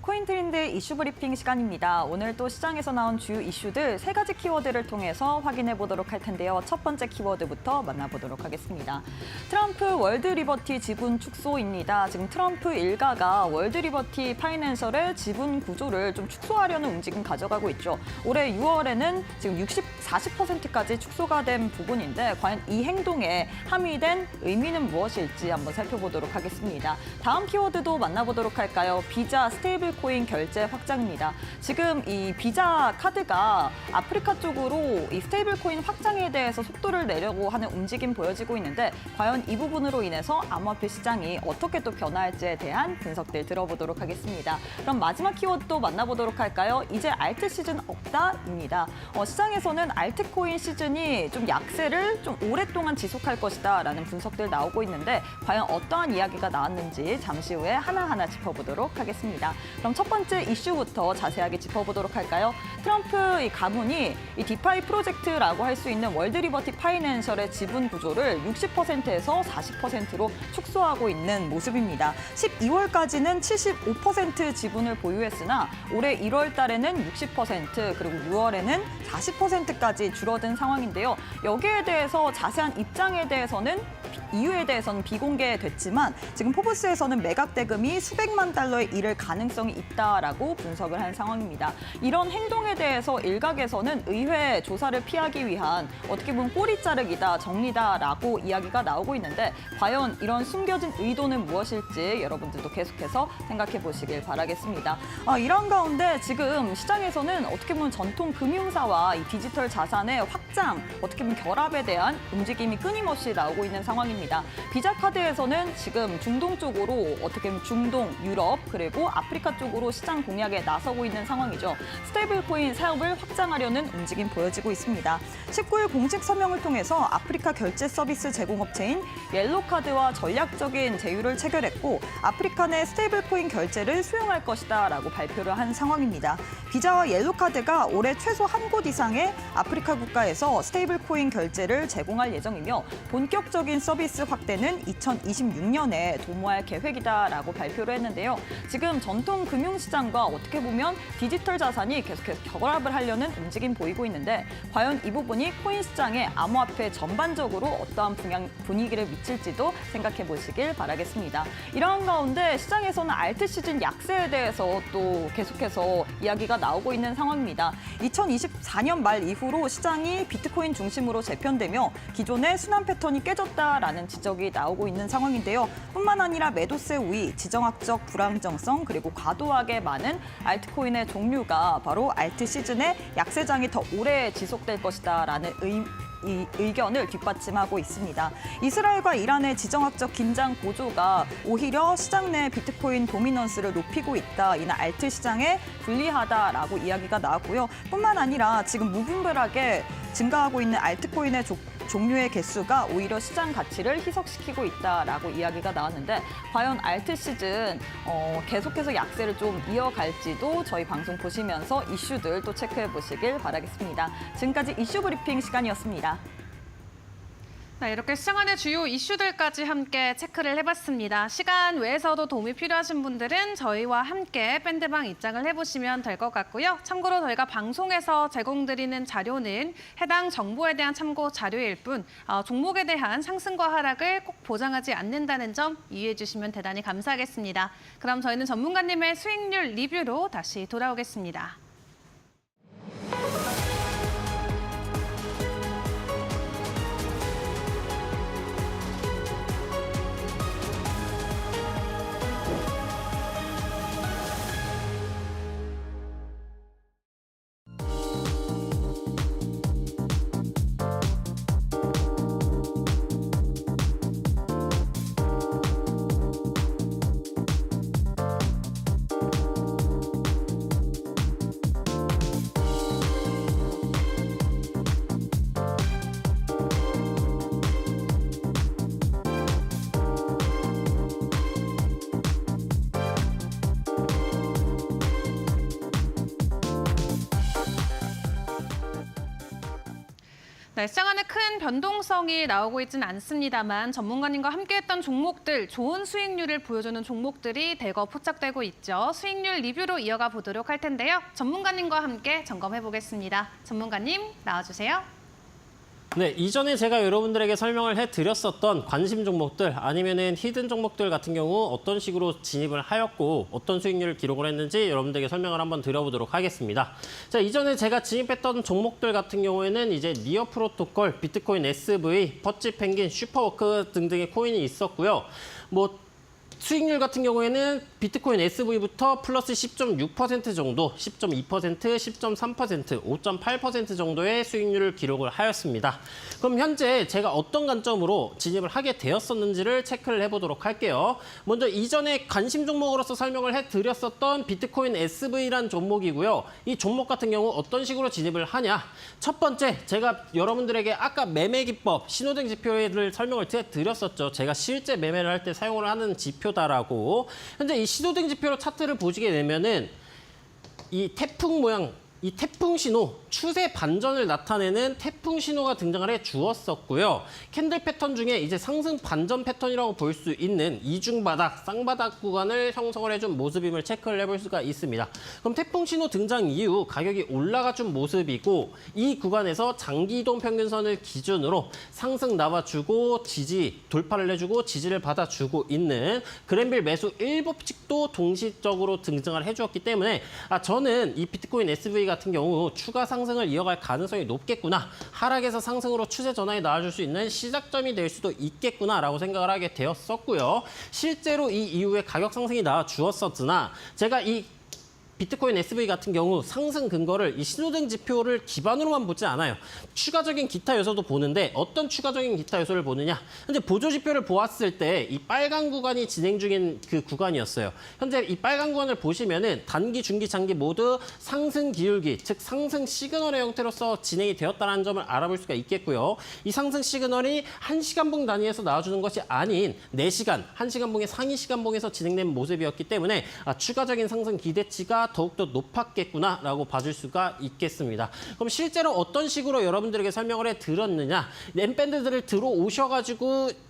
코인트렌드 이슈 브리핑 시간입니다. 오늘 또 시장에서 나온 주요 이슈들 3가지 키워드를 통해서 확인해 보도록 할 텐데요. 첫 번째 키워드부터 만나보도록 하겠습니다. 트럼프 월드 리버티 지분 축소입니다. 지금 트럼프 일가가 월드 리버티 파이낸셜의 지분 구조를 좀 축소하려는 움직임 가져가고 있죠. 올해 6월에는 지금 40%까지 축소가 된 부분인데 과연 이 행동에 함의된 의미는 무엇일지 한번 살펴보도록 하겠습니다. 다음 키워드도 만나보도록 할까요? 비자 스테이블 코인 결제 확장입니다. 지금 이 비자 카드가 아프리카 쪽으로 이 스테이블 코인 확장에 대해서 속도를 내려고 하는 움직임 보여지고 있는데 과연 이 부분으로 인해서 암호화폐 시장이 어떻게 또 변화할지에 대한 분석들 들어보도록 하겠습니다. 그럼 마지막 키워드도 만나보도록 할까요? 이제 알트 시즌 없다입니다. 시장에서는 알트코인 시즌이 좀 약세를 좀 오랫동안 지속할 것이다라는 분석들 나오고 있는데 과연 어떠한 이야기가 나왔는지 잠시 후에 하나하나 짚어보도록 하겠습니다. 그럼 첫 번째 이슈부터 자세하게 짚어보도록 할까요? 트럼프 이 가문이 이 디파이 프로젝트라고 할 수 있는 월드 리버티 파이낸셜의 지분 구조를 60%에서 40%로 축소하고 있는 모습입니다. 12월까지는 75% 지분을 보유했으나 올해 1월 달에는 60% 그리고 6월에는 40%까지 줄어든 상황인데요. 여기에 대해서 자세한 입장에 대해서는 이유에 대해서는 비공개됐지만 지금 포브스에서는 매각 대금이 수백만 달러에 이를 가능성이 있다라고 분석을 한 상황입니다. 이런 행동에 대해서 일각에서는 의회 조사를 피하기 위한 어떻게 보면 꼬리 자르기다, 정리다라고 이야기가 나오고 있는데 과연 이런 숨겨진 의도는 무엇일지 여러분들도 계속해서 생각해 보시길 바라겠습니다. 이런 가운데 지금 시장에서는 어떻게 보면 전통 금융사와 이 디지털 자산의 확장, 어떻게 보면 결합에 대한 움직임이 끊임없이 나오고 있는 상황입니다. 비자 카드에서는 지금 중동 쪽으로 어떻게 보면 중동, 유럽 그리고 아프리카 쪽으로 시장 공략에 나서고 있는 상황이죠. 스테이블 코인 사업을 확장하려는 움직임 보여지고 있습니다. 19일 공식 서명을 통해서 아프리카 결제 서비스 제공업체인 옐로카드와 전략적인 제휴를 체결했고 아프리카 내 스테이블 코인 결제를 수용할 것이다라고 발표를 한 상황입니다. 비자와 옐로카드가 올해 최소 한 곳 이상의 아프리카 국가에서 스테이블 코인 결제를 제공할 예정이며 본격적인 서비스 확대는 2026년에 도모할 계획이다라고 발표를 했는데요. 지금 전통 금융시장과 어떻게 보면 디지털 자산이 계속해서 결합을 하려는 움직임 보이고 있는데 과연 이 부분이 코인 시장의 암호화폐 전반적으로 어떠한 분위기를 미칠지도 생각해 보시길 바라겠습니다. 이러한 가운데 시장에서는 알트 시즌 약세에 대해서 또 계속해서 이야기가 나오고 있는 상황입니다. 2024년 말 이후로 시장이 비트코인 중심으로 재편되며 기존의 순환 패턴이 깨졌다라는 지적이 나오고 있는 상황인데요. 뿐만 아니라 매도세 우위, 지정학적 불안정성 그리고 과도하게 많은 알트코인의 종류가 바로 알트 시즌의 약세장이 더 오래 지속될 것이다라는 이 의견을 뒷받침하고 있습니다. 이스라엘과 이란의 지정학적 긴장 고조가 오히려 시장 내 비트코인 도미넌스를 높이고 있다. 이는 알트 시장에 불리하다라고 이야기가 나왔고요. 뿐만 아니라 지금 무분별하게 증가하고 있는 알트코인의 종류의 개수가 오히려 시장 가치를 희석시키고 있다라고 이야기가 나왔는데 과연 알트 시즌 계속해서 약세를 좀 이어갈지도 저희 방송 보시면서 이슈들 또 체크해 보시길 바라겠습니다. 지금까지 이슈 브리핑 시간이었습니다. 네, 이렇게 시장 안의 주요 이슈들까지 함께 체크를 해봤습니다. 시간 외에서도 도움이 필요하신 분들은 저희와 함께 밴드방 입장을 해보시면 될 것 같고요. 참고로 저희가 방송에서 제공드리는 자료는 해당 정보에 대한 참고 자료일 뿐 종목에 대한 상승과 하락을 꼭 보장하지 않는다는 점 이해해 주시면 대단히 감사하겠습니다. 그럼 저희는 전문가님의 수익률 리뷰로 다시 돌아오겠습니다. 네, 시장 안에 큰 변동성이 나오고 있지는 않습니다만 전문가님과 함께했던 종목들, 좋은 수익률을 보여주는 종목들이 대거 포착되고 있죠. 수익률 리뷰로 이어가 보도록 할 텐데요. 전문가님과 함께 점검해 보겠습니다. 전문가님 나와주세요. 네, 이전에 제가 여러분들에게 설명을 해드렸었던 관심 종목들 아니면은 히든 종목들 같은 경우 어떤 식으로 진입을 하였고 어떤 수익률을 기록을 했는지 여러분들에게 설명을 한번 드려보도록 하겠습니다. 자, 이전에 제가 진입했던 종목들 같은 경우에는 이제 니어 프로토콜, 비트코인 SV, 퍼치 펭귄, 슈퍼워크 등등의 코인이 있었고요. 수익률 같은 경우에는 비트코인 SV부터 플러스 10.6% 정도, 10.2%, 10.3%, 5.8% 정도의 수익률을 기록을 하였습니다. 그럼 현재 제가 어떤 관점으로 진입을 하게 되었었는지를 체크를 해보도록 할게요. 먼저 이전에 관심 종목으로서 설명을 해드렸었던 비트코인 SV란 종목이고요. 이 종목 같은 경우 어떤 식으로 진입을 하냐. 첫 번째, 제가 여러분들에게 아까 매매 기법, 신호등 지표를 설명을 드렸었죠. 제가 실제 매매를 할 때 사용을 하는 지표다라고. 현재 이 신호등 지표로 차트를 보시게 되면은 이 태풍 모양, 이 태풍 신호, 추세 반전을 나타내는 태풍 신호가 등장을 해 주었었고요. 캔들 패턴 중에 이제 상승 반전 패턴이라고 볼 수 있는 이중바닥, 쌍바닥 구간을 형성을 해준 모습임을 체크를 해볼 수가 있습니다. 그럼 태풍 신호 등장 이후 가격이 올라가 준 모습이고 이 구간에서 장기 이동 평균선을 기준으로 상승 나와주고 지지, 돌파를 해주고 지지를 받아주고 있는 그랜빌 매수 1법칙도 동시적으로 등장을 해주었기 때문에 저는 이 비트코인 SV 같은 경우 추가 상승을 이어갈 가능성이 높겠구나. 하락에서 상승으로 추세 전환이 나와줄 수 있는 시작점이 될 수도 있겠구나라고 생각을 하게 되었었고요. 실제로 이 이후에 가격 상승이 나와 주었었으나 제가 이 비트코인 SV 같은 경우 상승 근거를 이 신호등 지표를 기반으로만 보지 않아요. 추가적인 기타 요소도 보는데 어떤 추가적인 기타 요소를 보느냐. 현재 보조 지표를 보았을 때 이 빨간 구간이 진행 중인 그 구간이었어요. 현재 이 빨간 구간을 보시면은 단기, 중기, 장기 모두 상승 기울기, 즉 상승 시그널의 형태로서 진행이 되었다는 점을 알아볼 수가 있겠고요. 이 상승 시그널이 1시간봉 단위에서 나와주는 것이 아닌 4시간, 1시간봉의 상위 시간봉에서 진행된 모습이었기 때문에 추가적인 상승 기대치가 더욱더 높았겠구나라고 봐줄 수가 있겠습니다. 그럼 실제로 어떤 식으로 여러분들에게 설명을 해드렸느냐. 엠밴드들을 들어오셔가지고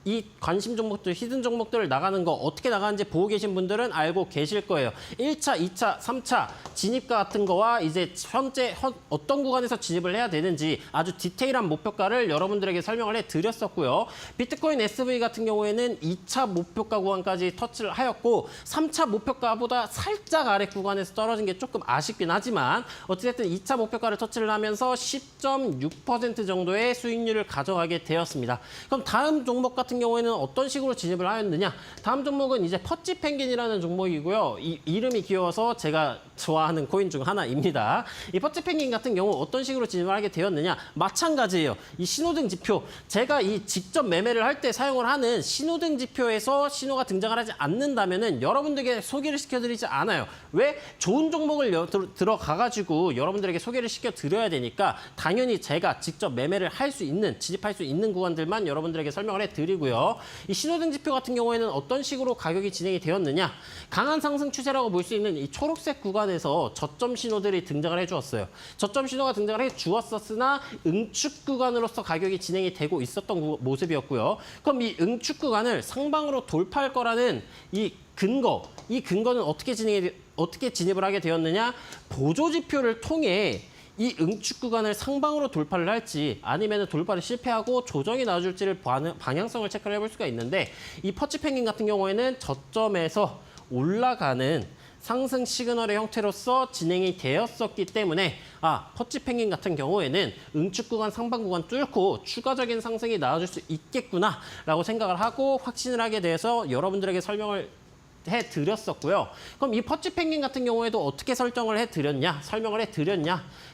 이 관심 종목들, 히든 종목들을 나가는 거 어떻게 나가는지 보고 계신 분들은 알고 계실 거예요. 1차, 2차, 3차 진입가 같은 거와 이제 현재 어떤 구간에서 진입을 해야 되는지 아주 디테일한 목표가를 여러분들에게 설명을 해드렸었고요. 비트코인 SV 같은 경우에는 2차 목표가 구간까지 터치를 하였고 3차 목표가보다 살짝 아래 구간에서 떨어진 게 조금 아쉽긴 하지만 어찌됐든 2차 목표가를 터치를 하면서 10.6% 정도의 수익률을 가져가게 되었습니다. 그럼 다음 종목 같은 경우에는 어떤 식으로 진입을 하였느냐. 다음 종목은 이제 퍼치 펭귄이라는 종목이고요. 이 이름이 귀여워서 제가 좋아하는 코인 중 하나입니다. 이 퍼치 펭귄 같은 경우 어떤 식으로 진입을 하게 되었느냐. 마찬가지예요. 이 신호등 지표, 제가 이 직접 매매를 할 때 사용을 하는 신호등 지표에서 신호가 등장을 하지 않는다면은 여러분들에게 소개를 시켜드리지 않아요. 왜? 좋은 종목을 들어가가지고 여러분들에게 소개를 시켜드려야 되니까 당연히 제가 직접 매매를 할 수 있는, 진입할 수 있는 구간들만 여러분들에게 설명을 해드리고요. 이 신호등 지표 같은 경우에는 어떤 식으로 가격이 진행이 되었느냐. 강한 상승 추세라고 볼 수 있는 이 초록색 구간에서 저점 신호들이 등장을 해주었어요. 저점 신호가 등장을 해주었으나 응축 구간으로서 가격이 진행이 되고 있었던 모습이었고요. 그럼 이 응축 구간을 상방으로 돌파할 거라는 이 근거는 어떻게 진입을 하게 되었느냐. 보조 지표를 통해 이 응축 구간을 상방으로 돌파를 할지 아니면 돌파를 실패하고 조정이 나와줄지를 방향성을 체크를 해볼 수가 있는데 이 퍼치 펭귄 같은 경우에는 저점에서 올라가는 상승 시그널의 형태로서 진행이 되었었기 때문에 퍼치 펭귄 같은 경우에는 응축 구간, 상방 구간 뚫고 추가적인 상승이 나와줄 수 있겠구나라고 생각을 하고 확신을 하게 돼서 여러분들에게 설명을 해드렸었고요. 그럼 이 퍼치 펭귄 같은 경우에도 어떻게 설명을 해드렸냐.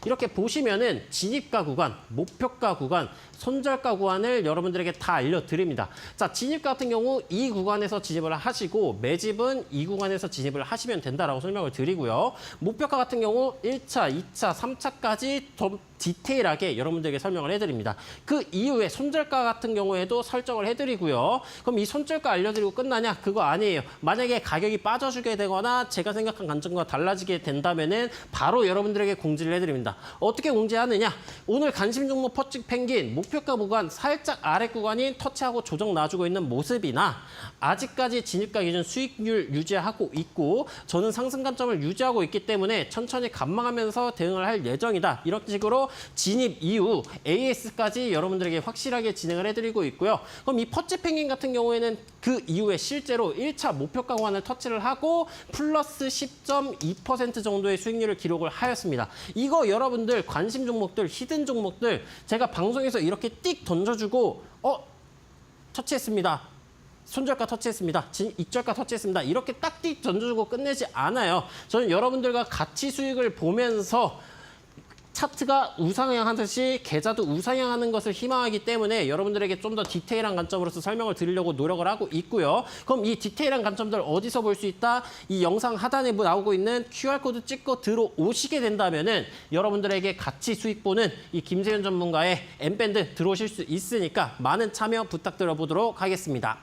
이렇게 보시면은 진입가 구간, 목표가 구간, 손절가 구간을 여러분들에게 다 알려드립니다. 자, 진입가 같은 경우 이 구간에서 진입을 하시고 매집은 이 구간에서 진입을 하시면 된다라고 설명을 드리고요. 목표가 같은 경우 1차, 2차, 3차까지 좀 디테일하게 여러분들에게 설명을 해드립니다. 그 이후에 손절가 같은 경우에도 설정을 해드리고요. 그럼 이 손절가 알려드리고 끝나냐? 그거 아니에요. 만약에 가격이 빠져주게 되거나 제가 생각한 관점과 달라지게 된다면은 바로 여러분들에게 공지를 해드립니다. 어떻게 공지하느냐? 오늘 관심 종목 퍼치 펭귄 목표가 구간 살짝 아래 구간인 터치하고 조정 놔주고 있는 모습이나 아직까지 진입가 기준 수익률 유지하고 있고 저는 상승 관점을 유지하고 있기 때문에 천천히 감망하면서 대응을 할 예정이다. 이런 식으로 진입 이후 AS까지 여러분들에게 확실하게 진행을 해드리고 있고요. 그럼 이 퍼치 펭귄 같은 경우에는 그 이후에 실제로 1차 목표가 구간을 터치를 하고 플러스 10.2% 정도의 수익률을 기록을 하였습니다. 이거 여러분들 관심 종목들, 히든 종목들 제가 방송에서 이렇게 띡 던져주고 터치했습니다. 손절가 터치했습니다. 익절가 터치했습니다. 이렇게 딱띠 던져주고 끝내지 않아요. 저는 여러분들과 같이 수익을 보면서 차트가 우상향하듯이 계좌도 우상향하는 것을 희망하기 때문에 여러분들에게 좀 더 디테일한 관점으로서 설명을 드리려고 노력을 하고 있고요. 그럼 이 디테일한 관점들 어디서 볼 수 있다? 이 영상 하단에 나오고 있는 QR코드 찍고 들어오시게 된다면은 여러분들에게 같이 수익 보는 이 김세윤 전문가의 M밴드 들어오실 수 있으니까 많은 참여 부탁드려 보도록 하겠습니다.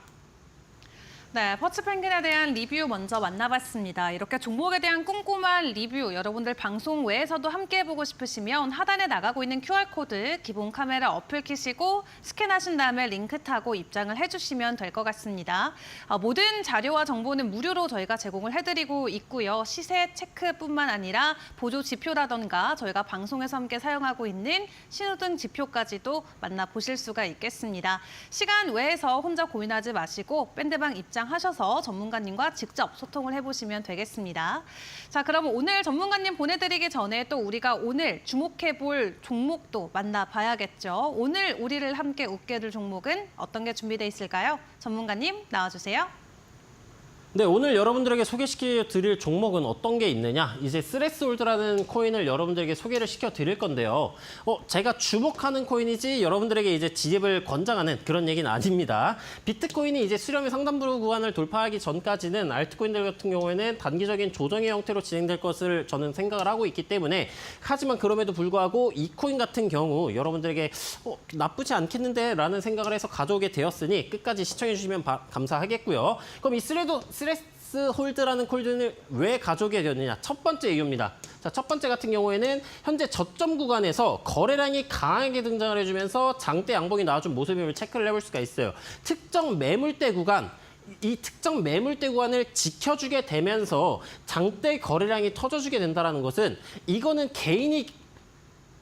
네, 퍼츠펭귄에 대한 리뷰 먼저 만나봤습니다. 이렇게 종목에 대한 꼼꼼한 리뷰 여러분들 방송 외에서도 함께 해보고 싶으시면 하단에 나가고 있는 QR코드 기본 카메라 어플 키시고 스캔하신 다음에 링크 타고 입장을 해주시면 될 것 같습니다. 모든 자료와 정보는 무료로 저희가 제공을 해드리고 있고요. 시세 체크뿐만 아니라 보조 지표라던가 저희가 방송에서 함께 사용하고 있는 신호등 지표까지도 만나보실 수가 있겠습니다. 시간 외에서 혼자 고민하지 마시고 밴드방 입장하셔서 전문가님과 직접 소통을 해보시면 되겠습니다. 자, 그럼 오늘 전문가님 보내드리기 전에 또 우리가 오늘 주목해볼 종목도 만나봐야겠죠. 오늘 우리를 함께 웃게 해줄 종목은 어떤 게 준비되어 있을까요? 전문가님 나와주세요. 네, 오늘 여러분들에게 소개시켜 드릴 종목은 어떤 게 있느냐? 이제 스레스홀드라는 코인을 여러분들에게 소개를 시켜 드릴 건데요. 제가 주목하는 코인이지 여러분들에게 이제 진입을 권장하는 그런 얘기는 아닙니다. 비트코인이 이제 수렴의 상단부 구간을 돌파하기 전까지는 알트코인들 같은 경우에는 단기적인 조정의 형태로 진행될 것을 저는 생각을 하고 있기 때문에 하지만 그럼에도 불구하고 이 코인 같은 경우 여러분들에게 나쁘지 않겠는데 라는 생각을 해서 가져오게 되었으니 끝까지 시청해 주시면 감사하겠고요. 그럼 이 스레스홀드라는 코인을 왜 가져오게 되었느냐? 첫 번째 이유입니다. 자, 첫 번째 같은 경우에는 현재 저점 구간에서 거래량이 강하게 등장을 해주면서 장대 양봉이 나와준 모습임을 체크를 해볼 수가 있어요. 특정 매물대 구간, 이 특정 매물대 구간을 지켜주게 되면서 장대 거래량이 터져주게 된다는 것은 이거는 개인이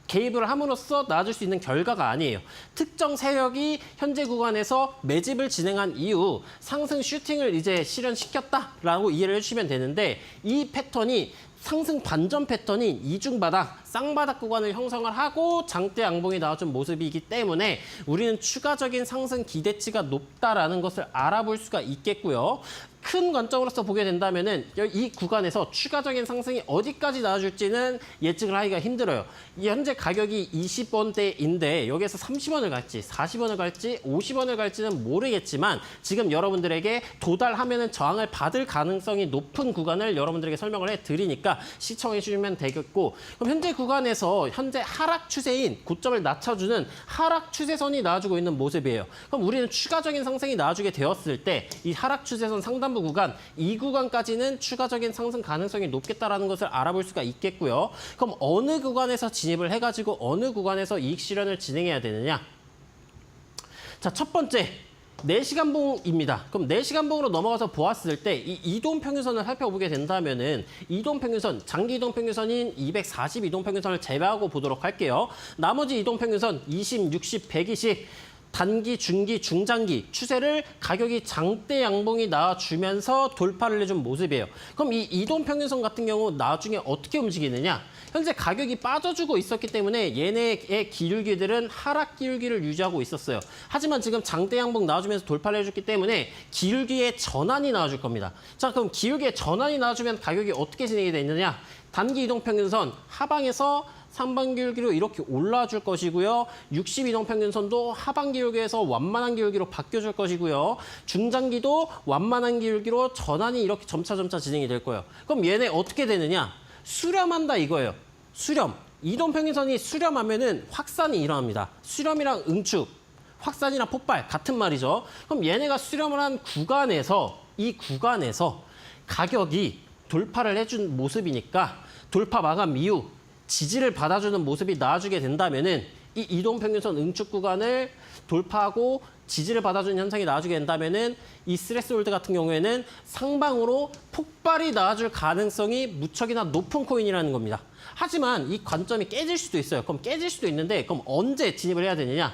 개입을 함으로써 나아질 수 있는 결과가 아니에요. 특정 세력이 현재 구간에서 매집을 진행한 이후 상승 슈팅을 이제 실현시켰다라고 이해를 해주시면 되는데 이 패턴이 상승 반전 패턴인 이중바닥, 쌍바닥 구간을 형성을 하고 장대 양봉이 나와준 모습이기 때문에 우리는 추가적인 상승 기대치가 높다라는 것을 알아볼 수가 있겠고요. 큰 관점으로서 보게 된다면은 이 구간에서 추가적인 상승이 어디까지 나와줄지는 예측을 하기가 힘들어요. 현재 가격이 20원대인데 여기에서 30원을 갈지 40원을 갈지 50원을 갈지는 모르겠지만 지금 여러분들에게 도달하면은 저항을 받을 가능성이 높은 구간을 여러분들에게 설명을 해드리니까 시청해 주시면 되겠고, 그럼 현재 구간에서 현재 하락 추세인 고점을 낮춰주는 하락 추세선이 나와주고 있는 모습이에요. 그럼 우리는 추가적인 상승이 나와주게 되었을 때 이 하락 추세선 상단부 구간, 이 구간까지는 추가적인 상승 가능성이 높겠다라는 것을 알아볼 수가 있겠고요. 그럼 어느 구간에서 진입을 해가지고 어느 구간에서 이익 실현을 진행해야 되느냐? 자, 첫 번째. 4시간봉입니다. 그럼 4시간봉으로 넘어가서 보았을 때 이 이동평균선을 살펴보게 된다면은 이동평균선, 장기 이동평균선인 240 이동평균선을 제외하고 보도록 할게요. 나머지 이동평균선 20, 60, 120 단기, 중기, 중장기 추세를 가격이 장대 양봉이 나와주면서 돌파를 해준 모습이에요. 그럼 이 이동평균선 같은 경우 나중에 어떻게 움직이느냐? 현재 가격이 빠져주고 있었기 때문에 얘네의 기울기들은 하락 기울기를 유지하고 있었어요. 하지만 지금 장대 양봉 나와주면서 돌파를 해줬기 때문에 기울기의 전환이 나와줄 겁니다. 자, 그럼 기울기의 전환이 나와주면 가격이 어떻게 진행이 되느냐? 단기 이동평균선 하방에서 상방 기울기로 이렇게 올라와 줄 것이고요. 60 이동평균선도 하방 기울기에서 완만한 기울기로 바뀌어줄 것이고요. 중장기도 완만한 기울기로 전환이 이렇게 점차 진행이 될 거예요. 그럼 얘네 어떻게 되느냐? 수렴한다 이거예요. 수렴. 이동평균선이 수렴하면은 확산이 일어납니다. 수렴이랑 응축, 확산이랑 폭발 같은 말이죠. 그럼 얘네가 수렴을 한 구간에서 이 구간에서 가격이 돌파를 해준 모습이니까 돌파 마감 이후 지지를 받아주는 모습이 나와주게 된다면은 이 이동평균선 응축 구간을 돌파하고 지지를 받아주는 현상이 나와주게 된다면은 이 스레스홀드 같은 경우에는 상방으로 폭발이 나와줄 가능성이 무척이나 높은 코인이라는 겁니다. 하지만 이 관점이 깨질 수도 있어요. 그럼 깨질 수도 있는데 그럼 언제 진입을 해야 되느냐?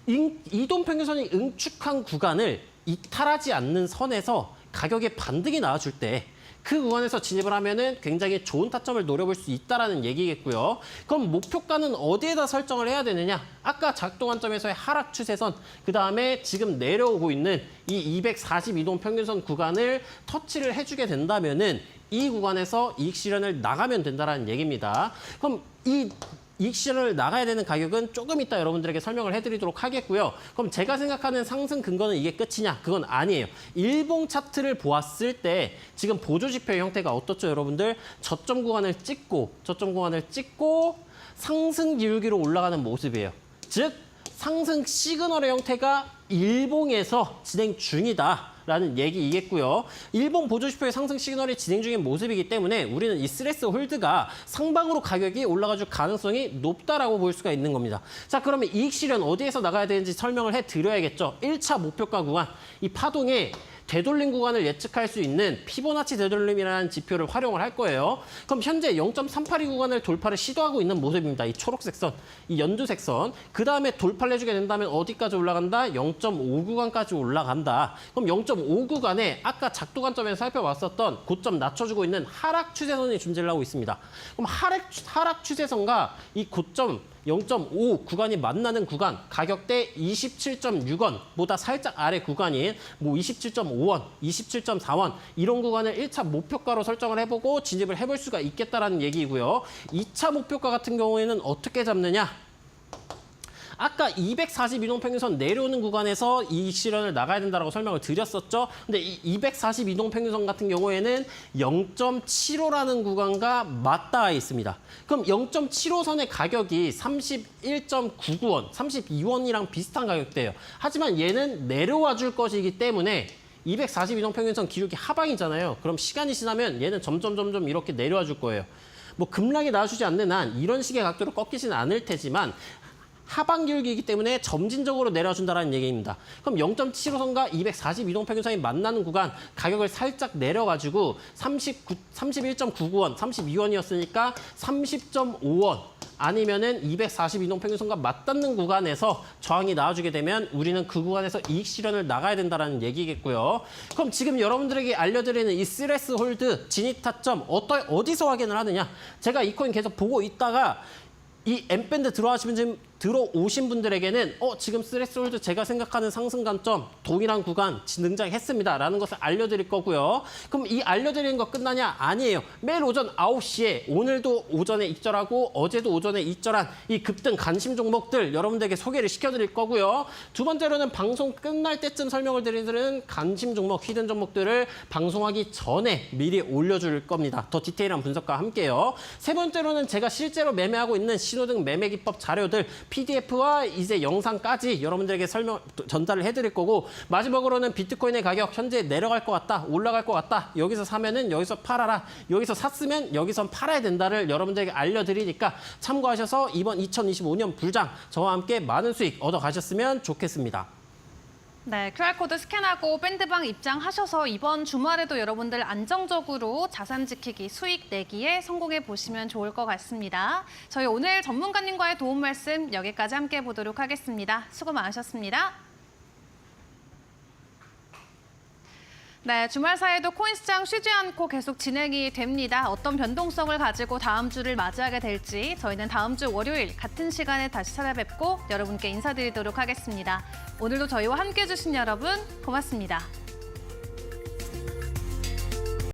이동평균선이 응축한 구간을 이탈하지 않는 선에서 가격의 반등이 나와줄 때 그 구간에서 진입을 하면은 굉장히 좋은 타점을 노려볼 수 있다라는 얘기겠고요. 그럼 목표가는 어디에다 설정을 해야 되느냐? 아까 작동관점에서의 하락 추세선, 그 다음에 지금 내려오고 있는 이 242동 평균선 구간을 터치를 해주게 된다면은 이 구간에서 이익 실현을 나가면 된다라는 얘기입니다. 그럼 이 이익 실현을 나가야 되는 가격은 조금 이따 여러분들에게 설명을 해드리도록 하겠고요. 그럼 제가 생각하는 상승 근거는 이게 끝이냐? 그건 아니에요. 일봉 차트를 보았을 때 지금 보조지표의 형태가 어떻죠, 여러분들? 저점 구간을 찍고 상승 기울기로 올라가는 모습이에요. 즉, 상승 시그널의 형태가 일봉에서 진행 중이다라는 얘기이겠고요. 일봉 보조지표의 상승 시그널이 진행 중인 모습이기 때문에 우리는 이 스레스 홀드가 상방으로 가격이 올라가줄 가능성이 높다라고 볼 수가 있는 겁니다. 자, 그러면 이익 실현 어디에서 나가야 되는지 설명을 해드려야겠죠. 1차 목표가 구간, 이 파동의 되돌림 구간을 예측할 수 있는 피보나치 되돌림이라는 지표를 활용을 할 거예요. 그럼 현재 0.382 구간을 돌파를 시도하고 있는 모습입니다. 이 초록색 선, 이 연두색 선. 그 다음에 돌파를 해주게 된다면 어디까지 올라간다? 0.5 구간까지 올라간다. 그럼 0.5 구간에 아까 작도 관점에서 살펴봤었던 고점 낮춰주고 있는 하락 추세선이 존재를 하고 있습니다. 그럼 하락 추세선과 이 고점 0.5 구간이 만나는 구간, 가격대 27.6원보다 살짝 아래 구간인 뭐 27.5원, 27.4원 이런 구간을 1차 목표가로 설정을 해보고 진입을 해볼 수가 있겠다라는 얘기이고요. 2차 목표가 같은 경우에는 어떻게 잡느냐? 아까 242동 평균선 내려오는 구간에서 이익 실현을 나가야 된다고 설명을 드렸었죠. 근데 이 242동 평균선 같은 경우에는 0.75라는 구간과 맞닿아 있습니다. 그럼 0.75선의 가격이 31.99원, 32원이랑 비슷한 가격대예요. 하지만 얘는 내려와 줄 것이기 때문에 242동 평균선 기울기 하방이잖아요. 그럼 시간이 지나면 얘는 점점 이렇게 내려와 줄 거예요. 뭐 급락이 나와주지 않는 한 이런 식의 각도로 꺾이지는 않을 테지만 하방 기울기이기 때문에 점진적으로 내려준다는 얘기입니다. 그럼 0.75선과 242동 평균선이 만나는 구간 가격을 살짝 내려가지고 31.99원, 32원이었으니까 30.5원 아니면은 242동 평균선과 맞닿는 구간에서 저항이 나와주게 되면 우리는 그 구간에서 이익 실현을 나가야 된다는 얘기겠고요. 그럼 지금 여러분들에게 알려드리는 이 스레스 홀드 진입 타점 어디서 확인을 하느냐? 제가 이 코인 계속 보고 있다가 이 M밴드 들어오신 분들에게는 지금 스레스홀드 제가 생각하는 상승 관점 동일한 구간 등장했습니다라는 것을 알려드릴 거고요. 그럼 이 알려드리는 거 끝나냐? 아니에요. 매일 오전 9시에 오늘도 오전에 익절하고 어제도 오전에 익절한 이 급등 관심 종목들 여러분들에게 소개를 시켜드릴 거고요. 두 번째로는 방송 끝날 때쯤 설명을 드리는 관심 종목, 히든 종목들을 방송하기 전에 미리 올려줄 겁니다. 더 디테일한 분석과 함께요. 세 번째로는 제가 실제로 매매하고 있는 신호등 매매 기법 자료들 PDF와 이제 영상까지 여러분들에게 전달을 해드릴 거고 마지막으로는 비트코인의 가격 현재 내려갈 것 같다, 올라갈 것 같다. 여기서 사면은 여기서 팔아라. 여기서 샀으면 여기선 팔아야 된다를 여러분들에게 알려드리니까 참고하셔서 이번 2025년 불장 저와 함께 많은 수익 얻어가셨으면 좋겠습니다. 네, QR코드 스캔하고 밴드방 입장하셔서 이번 주말에도 여러분들 안정적으로 자산 지키기, 수익 내기에 성공해 보시면 좋을 것 같습니다. 저희 오늘 전문가님과의 도움 말씀 여기까지 함께 보도록 하겠습니다. 수고 많으셨습니다. 네, 주말 사이에도 코인 시장 쉬지 않고 계속 진행이 됩니다. 어떤 변동성을 가지고 다음 주를 맞이하게 될지 저희는 다음 주 월요일 같은 시간에 다시 찾아뵙고 여러분께 인사드리도록 하겠습니다. 오늘도 저희와 함께해 주신 여러분 고맙습니다.